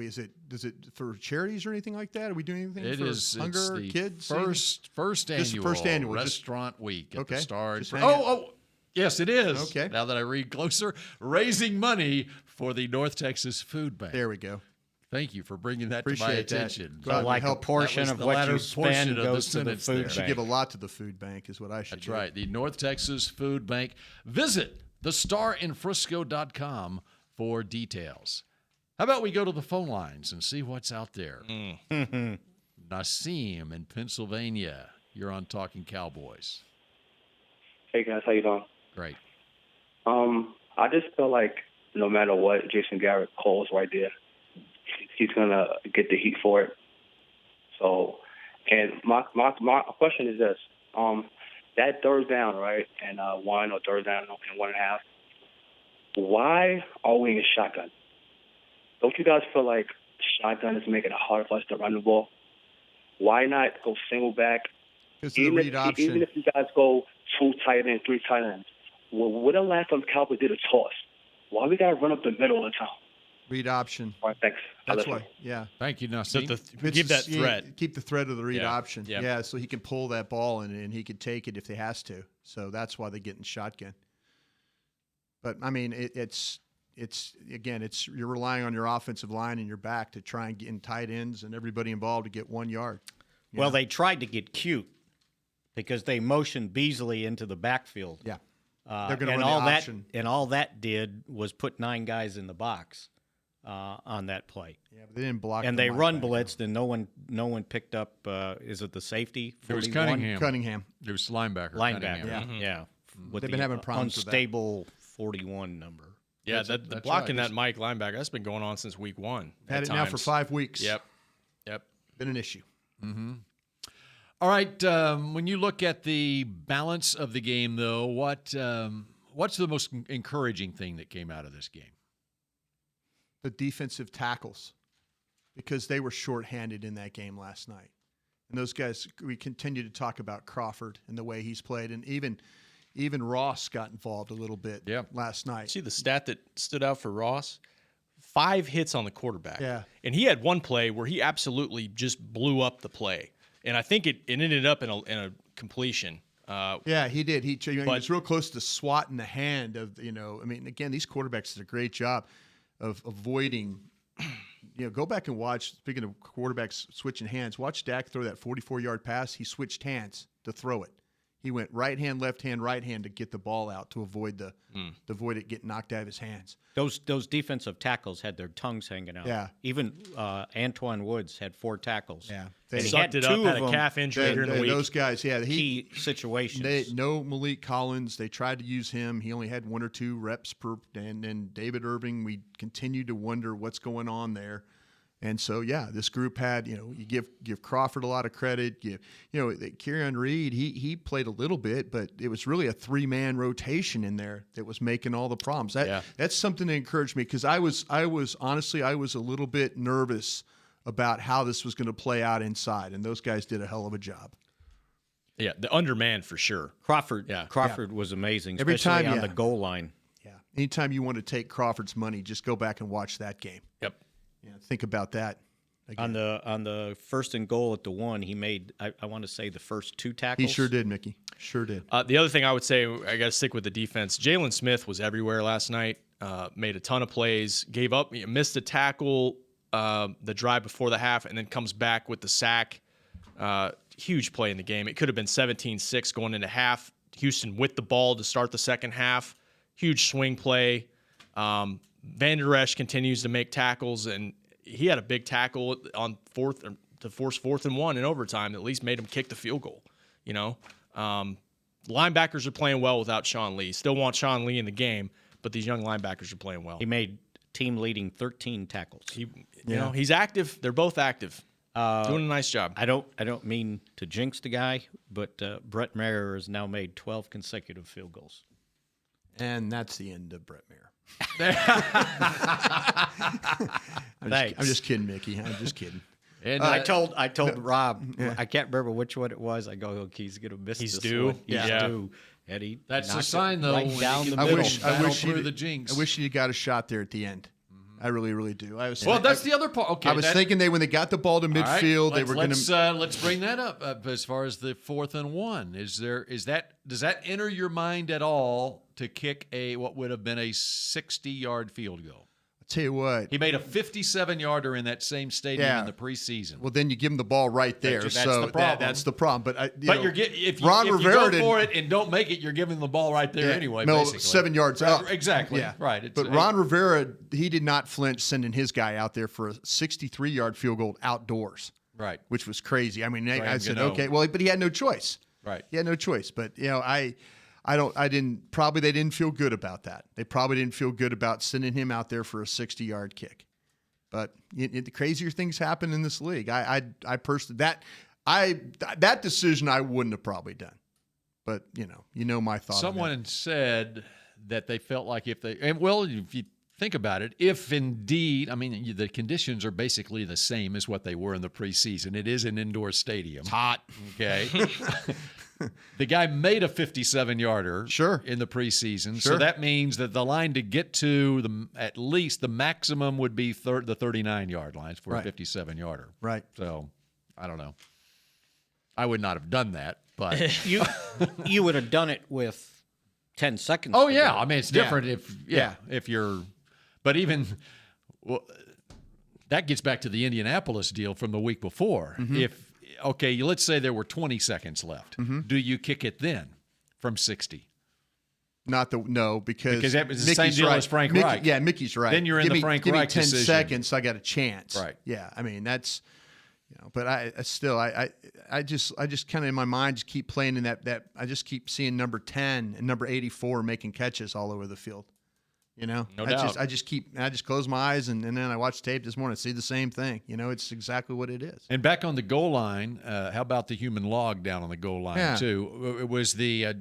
Does it for charities or anything like that? Are we doing anything It for is hunger, it's the kids? first Just annual first annual, Restaurant Week at the Star. Just hang out. Yes, it is. Okay. Now that I read closer, raising money for the North Texas Food Bank. There we go. Thank you for bringing that to my Appreciate that. attention. Go out and like help. a portion That was of the what latter you portion spend of the goes to the sentence food there. bank. Should give a lot to the food bank is what I should That's do. right. The North Texas Food Bank. Visit thestarinfrisco.com for details. How about we go to the phone lines and see what's out there? Nassim in Pennsylvania. You're on Talking Cowboys. Hey guys, how you doing? Great. I just feel like no matter what Jason Garrett calls right there, he's gonna get the heat for it. So, and my question is this: that third down, right, and one or third down and 1.5. Why are we in shotgun? Don't you guys feel like shotgun is making it hard for us to run the ball? Why not go single back? Even if you guys go 2 tight ends, 3 tight ends, when the last time Cowboys did a toss? Why we gotta run up the middle of the time? Read option. All right, thanks. That's why. Yeah. Thank you, Nassim. Keep that threat. Keep the thread of the read option. Yep. Yeah, so he can pull that ball and he can take it if he has to. So that's why they get in shotgun. But I mean, it's you're relying on your offensive line and your back to try and get in tight ends and everybody involved to get 1 yard. Well, they tried to get cute because they motioned Beasley into the backfield. Yeah. They're going to run all the that, option. and all that did was put 9 guys in the box on that play. Yeah, but they didn't block. And they run blitzed, and no one picked up. Is it the safety? It was 41? Cunningham. It was linebacker. Linebacker. Cunningham. Yeah. With They've been having problems with that. unstable 41 number. Yeah, That's blocking right. that Mike linebacker, that's been going on since week 1. Had it now for 5 weeks. Yep. Been an issue. Mm-hmm. All right. When you look at the balance of the game, though, what's the most encouraging thing that came out of this game? The defensive tackles, because they were shorthanded in that game last night. And those guys, we continue to talk about Crawford and the way he's played, and even Ross got involved a little bit last night. See the stat that stood out for Ross? 5 hits on the quarterback. Yeah. And he had one play where he absolutely just blew up the play. And I think it ended up in a completion. Yeah, he did. He was real close to swatting the hand of, I mean, again, these quarterbacks did a great job of avoiding, go back and watch, speaking of quarterbacks switching hands, watch Dak throw that 44-yard pass. He switched hands to throw it. He went right hand to get the ball out to avoid to avoid it getting knocked out of his hands. Those defensive tackles had their tongues hanging out. Yeah. Even Antoine Woods had 4 tackles. Yeah. They sucked it up, had a calf injury during the week. Those guys, key situations. No Malik Collins. They tried to use him. He only had 1 or 2 reps per. And then David Irving, we continue to wonder what's going on there. And so, this group had, you give Crawford a lot of credit. Kieran Reed, he played a little bit, but it was really a 3-man rotation in there that was making all the problems. That's something that encouraged me because I was honestly a little bit nervous about how this was going to play out inside, and those guys did a hell of a job. Yeah, the underman for sure. Crawford was amazing, Every especially time, on the goal line. Yeah. Anytime you want to take Crawford's money, just go back and watch that game. Yep. Think about that. Again. On the 1st and goal at the 1, he made I want to say the first 2 tackles. He sure did, Mickey. Sure did. The other thing I would say, I got to stick with the defense. Jalen Smith was everywhere last night. Made a ton of plays. Gave up, missed a tackle the drive before the half, and then comes back with the sack. Huge play in the game. It could have been 17-6 going into half. Houston with the ball to start the second half. Huge swing play. Van Der Esch continues to make tackles, and he had a big tackle on 4th to force 4th and 1 in overtime that at least made him kick the field goal. Linebackers are playing well without Sean Lee. Still want Sean Lee in the game, but these young linebackers are playing well. He made team-leading 13 tackles. He's active. They're both active. Doing a nice job. I don't mean to jinx the guy, but Brett Maher has now made 12 consecutive field goals. And that's the end of Brett Maher. I'm just kidding, Mickey. I'm just kidding. And I told Rob, I can't remember which one it was. I go, okay, he's gonna miss. He's this due. one. He's Yeah. due. And he That's the knocked sign, it though. right when down you the get middle. through the jinx. I wish you got a shot there at the end. I really, really do. That's the other part. Okay, I was thinking when they got the ball to midfield, they were going to. Let's bring that up as far as the 4th and 1. Does that enter your mind at all to kick what would have been a 60-yard field goal? Tell you what, he made a 57-yarder in that same stadium in the preseason. Well, then you give him the ball right there. That's so the problem. That's the problem. But if you go for it and don't make it, you're giving him the ball right there anyway. No, basically 7 yards up. Exactly. Yeah. Right. But Ron Rivera, he did not flinch sending his guy out there for a 63-yard field goal outdoors. Right. Which was crazy. I mean, I said, Gano. okay, well, but he had no choice. Right. He had no choice. But they didn't feel good about that. They probably didn't feel good about sending him out there for a 60-yard kick. But the crazier things happen in this league. I personally that decision I wouldn't have probably done. But you know my thought. Someone said that they felt like if you think about it, if indeed, I mean, the conditions are basically the same as what they were in the preseason. It is an indoor stadium. It's hot. Okay. The guy made a 57-yarder in the preseason. So that means that the line to get to at least the maximum would be the 39-yard lines for a 57-yarder. Right. So I don't know. I would not have done that, but you would have done it with 10 seconds. Oh, yeah. I mean, it's different if you're – but even that gets back to the Indianapolis deal from the week before. Mm-hmm. Let's say there were 20 seconds left. Mm-hmm. Do you kick it then from 60? Because that was the same deal as Frank Reich. Yeah, Mickey's right. Then you're in the Frank Reich decision. Give me 10 seconds, I got a chance. Right. Yeah, I mean, that's – but I just kind of in my mind just keep playing in that I just keep seeing number 10 and number 84 making catches all over the field. No doubt. I just close my eyes and then I watch tape this morning, see the same thing. It's exactly what it is. And back on the goal line, how about the human log down on the goal line too? It was the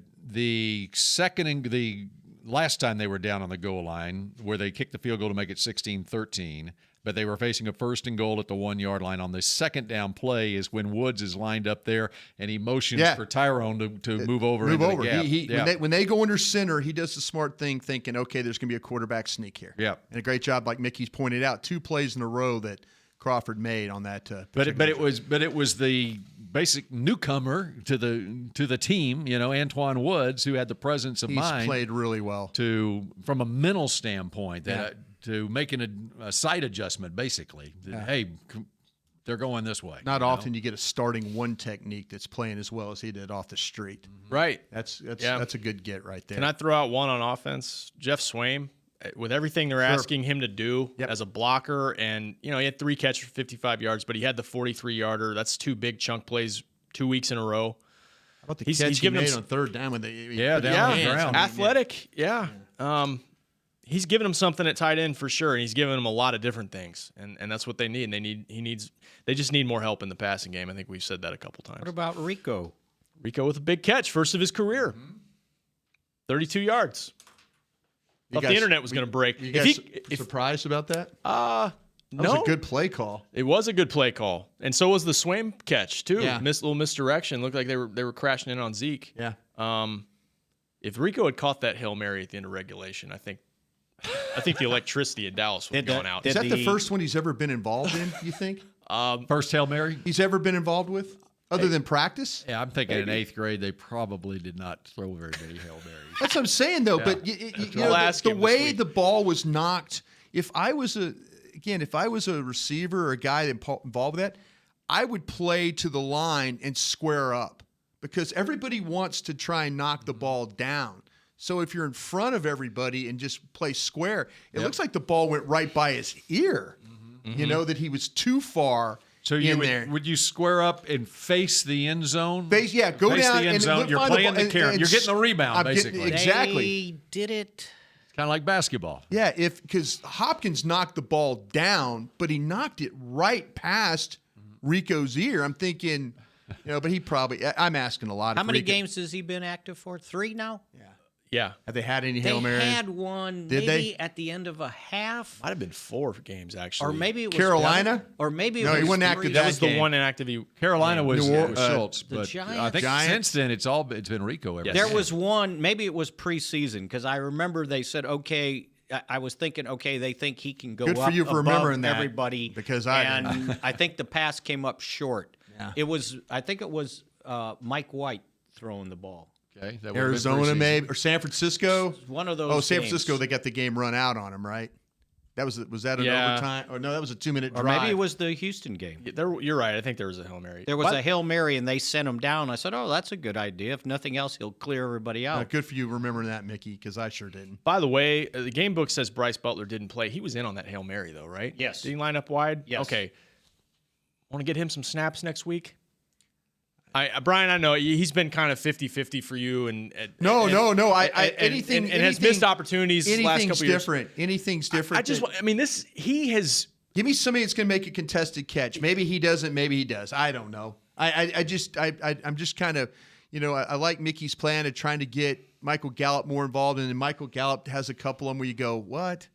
last time they were down on the goal line where they kicked the field goal to make it 16-13. But they were facing a 1st and goal at the 1-yard line. On the second down play is when Woods is lined up there, and he motions for Tyrone to move over. The gap. When they go under center, he does the smart thing, thinking, okay, there's going to be a quarterback sneak here. Yeah, and a great job, like Mickey's pointed out, 2 plays in a row that Crawford made on that. But it was the basic newcomer to the team, Antoine Woods, who had the presence of mind. He's played really well from a mental standpoint to making a side adjustment, basically. Hey, they're going this way. Not often you get a starting one technique that's playing as well as he did off the street. Mm-hmm. Right. That's a good get right there. Can I throw out one on offense? Jeff Swaim, with everything they're asking him to do as a blocker, and he had 3 catches for 55 yards, but he had the 43-yarder. That's 2 big chunk plays 2 weeks in a row. How about the catch he made on 3rd down when down on the ground. Athletic, he's giving them something at tight end for sure, and he's giving them a lot of different things, and that's what they need. And they just need more help in the passing game. I think we've said that a couple times. What about Rico? Rico with a big catch, first of his career, 32 yards. Thought the internet was going to break. You guys surprised about that? No. That was a good play call. It was a good play call, and so was the Swaim catch too. Yeah. Little misdirection. Looked like they were crashing in on Zeke. Yeah. If Rico had caught that Hail Mary at the end of regulation, I think the electricity in Dallas would have gone out. Is that the first one he's ever been involved in, you think? First Hail Mary? He's ever been involved with? Other than practice? Yeah, I'm thinking in 8th grade they probably did not throw very many Hail Marys. That's what I'm saying, though. But the way the ball was knocked, if I was a receiver or a guy involved with that, I would play to the line and square up because everybody wants to try and knock the ball down. So if you're in front of everybody and just play square, it looks like the ball went right by his ear. Mm-hmm. That he was too far. So would you square up and face the end zone? Go face down the end zone. You're playing the carry. You're getting the rebound, basically. Exactly. They did it. It's kind of like basketball. Yeah, because Hopkins knocked the ball down, but he knocked it right past Rico's ear. I'm thinking, but he probably. I'm asking a lot. How many games has he been active for? 3 now. Yeah. Have they had any Hail Marys? They had one maybe at the end of a half. Might have been 4 games, actually. Or maybe it was Carolina? Or maybe it no, was he wasn't 3. active that was the one inactive. Carolina was Schultz. The but Giants? I think since then it's been Rico. Ever There since. was one, maybe it was preseason, because I remember they said, okay, I was thinking, okay, they think he can go Good up for you for remembering that, everybody. because I think the pass came up short. Yeah. I think it was Mike White throwing the ball. Okay, Arizona maybe or San Francisco. One of those. Oh, San Francisco, they got the game run out on him, right? Was that an overtime? Or no, that was a 2-minute drive. Or maybe it was the Houston game. You're right. I think there was a Hail Mary. There was a Hail Mary, and they sent him down. I said, oh, that's a good idea. If nothing else, he'll clear everybody out. Good for you remembering that, Mickey, because I sure didn't. By the way, the game book says Bryce Butler didn't play. He was in on that Hail Mary, though, right? Yes. Did he line up wide? Yes. Okay. Want to get him some snaps next week? Brian, I know he's been kind of 50-50 for you, and anything has missed opportunities the last couple years. Anything's different. He has. Give me somebody that's going to make a contested catch. Maybe he doesn't. Maybe he does. I don't know. I'm just kind of, I like Mickey's plan of trying to get Michael Gallup more involved, and then Michael Gallup has a couple of them where you go, what?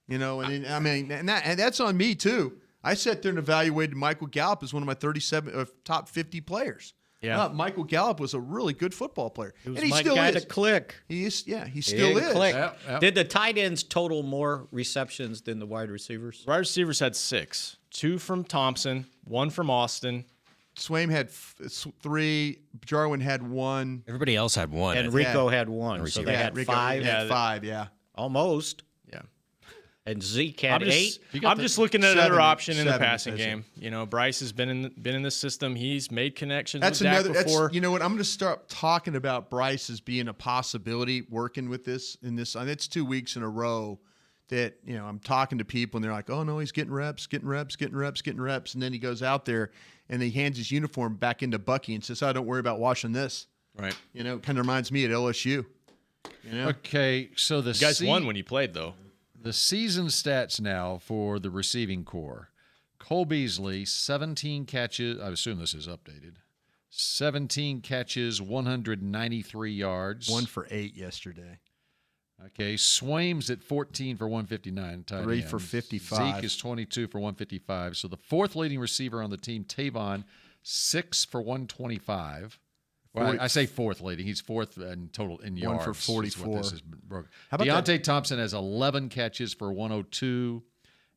And that's on me too. I sat there and evaluated Michael Gallup as one of my 37 top 50 players. Yeah, Michael Gallup was a really good football player. He was and he my still guy is. to click. He still is. Click. Yep. Did the tight ends total more receptions than the wide receivers? Wide receivers had 6. 2 from Thompson, 1 from Austin. Swaim had 3. Jarwin had 1. Everybody else had 1. And Rico had 1. So they had Rico 5. had 5, yeah. Almost. Yeah. And Zeke had 8. I'm just looking at another option in the 7 passing game. Bryce has been in the system. He's made connections That's with Dak before. You know what? I'm going to start talking about Bryce as being a possibility working with this. And it's 2 weeks in a row that, I'm talking to people and they're like, oh, no, he's getting reps. And then he goes out there and he hands his uniform back into Bucky and says, oh, don't worry about washing this. Right. Kind of reminds me at LSU. Okay, so you guys won when you played, though. The season stats now for the receiving core. Cole Beasley, 17 catches. I assume this is updated. 17 catches, 193 yards. 1 for 8 yesterday. Okay, Swaim's at 14 for 159. 3 for 55. Zeke is 22 for 155. So the fourth leading receiver on the team, Tavon, 6 for 125. Well, I say fourth leading. He's fourth in total in yards. 1 for 44. How about Deontay Thompson has 11 catches for 102.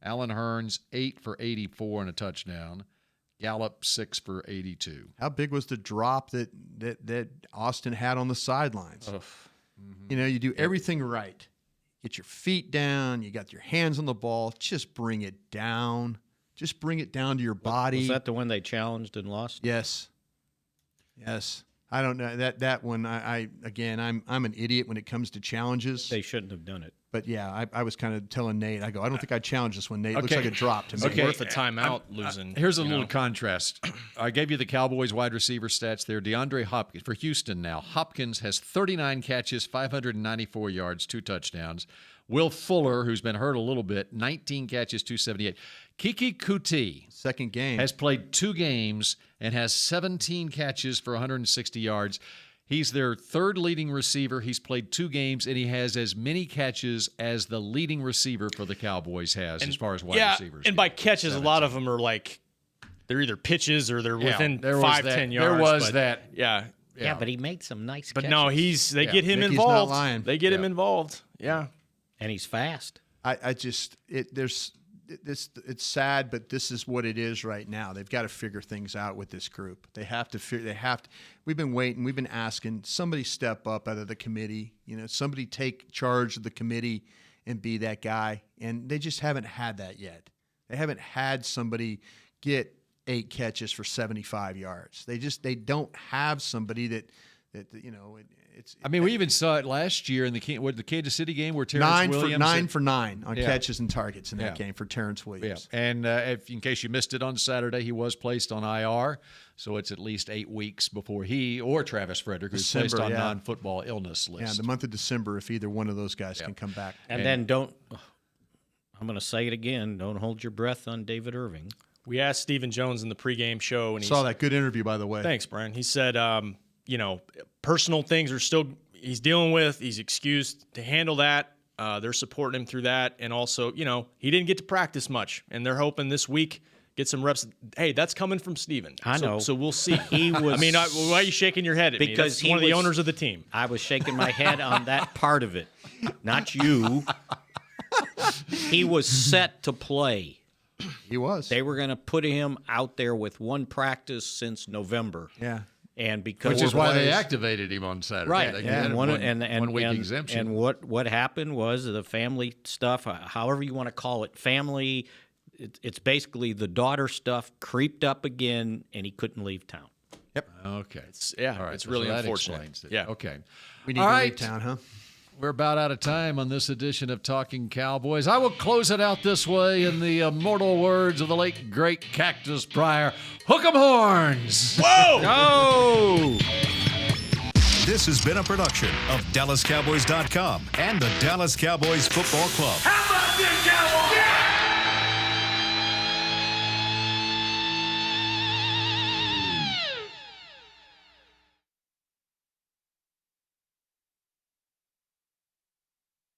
Allen Hurns, 8 for 84 and a touchdown. Gallup, 6 for 82. How big was the drop that Austin had on the sidelines? You do everything right. Get your feet down. You got your hands on the ball. Just bring it down. Just bring it down to your body. Was that the one they challenged and lost? Yes. I don't know that one. I'm an idiot when it comes to challenges. They shouldn't have done it. But yeah, I was kind of telling Nate. I don't think I challenged this one, Nate. It looks like a drop to me. It's worth a timeout losing. Here's a little contrast. I gave you the Cowboys wide receiver stats there. DeAndre Hopkins for Houston now. Hopkins has 39 catches, 594 yards, 2 touchdowns. Will Fuller, who's been hurt a little bit, 19 catches, 278. Kiki Kuti, second game, has played 2 games and has 17 catches for 160 yards. He's their third leading receiver. He's played 2 games, and he has as many catches as the leading receiver for the Cowboys has as far as wide receivers. And by catches, 17. A lot of them are like they're either pitches or they're within 5-10 yards. There was that. Yeah, but he made some nice catches. But no, they get him Mickey's involved. Not lying. They get him involved. Yeah. And he's fast. It's sad, but this is what it is right now. They've got to figure things out with this group. They have to. We've been waiting. We've been asking somebody step up out of the committee. Somebody take charge of the committee and be that guy. And they just haven't had that yet. They haven't had somebody get 8 catches for 75 yards. They don't have somebody that. We even saw it last year in the Kansas City game where Terrence Williams 9 for 9 on catches and targets in that game for Terrence Williams. Yeah. And in case you missed it on Saturday, he was placed on IR, so it's at least 8 weeks before he or Travis Frederick, who's placed on non-football illness list. Yeah, the month of December, if either one of those guys can come back. And then I'm going to say it again, don't hold your breath on David Irving. We asked Stephen Jones in the pregame show, and saw that good interview, by the way. Thanks, Brian. He said, personal things are still he's dealing with. He's excused to handle that. They're supporting him through that. And also, he didn't get to practice much. And they're hoping this week get some reps. Hey, that's coming from Steven. I know. So we'll see. He was. Why are you shaking your head at me? Because he's one of the owners of the team. I was shaking my head on that part of it. Not you. He was set to play. He was. They were going to put him out there with 1 practice since November. Yeah. And because which is why they activated him on Saturday. Right. They and one week exemption. And what happened was the family stuff, however you want to call it, family, it's basically the daughter stuff creeped up again, and he couldn't leave town. Yep. Okay. All right. It's really unfortunate. Yeah. Okay. We need to leave town, huh? We're about out of time on this edition of Talking Cowboys. I will close it out this way in the immortal words of the late, great Cactus Pryor. Hook 'em horns! Whoa! No! This has been a production of DallasCowboys.com and the Dallas Cowboys Football Club. How about this, Cowboys?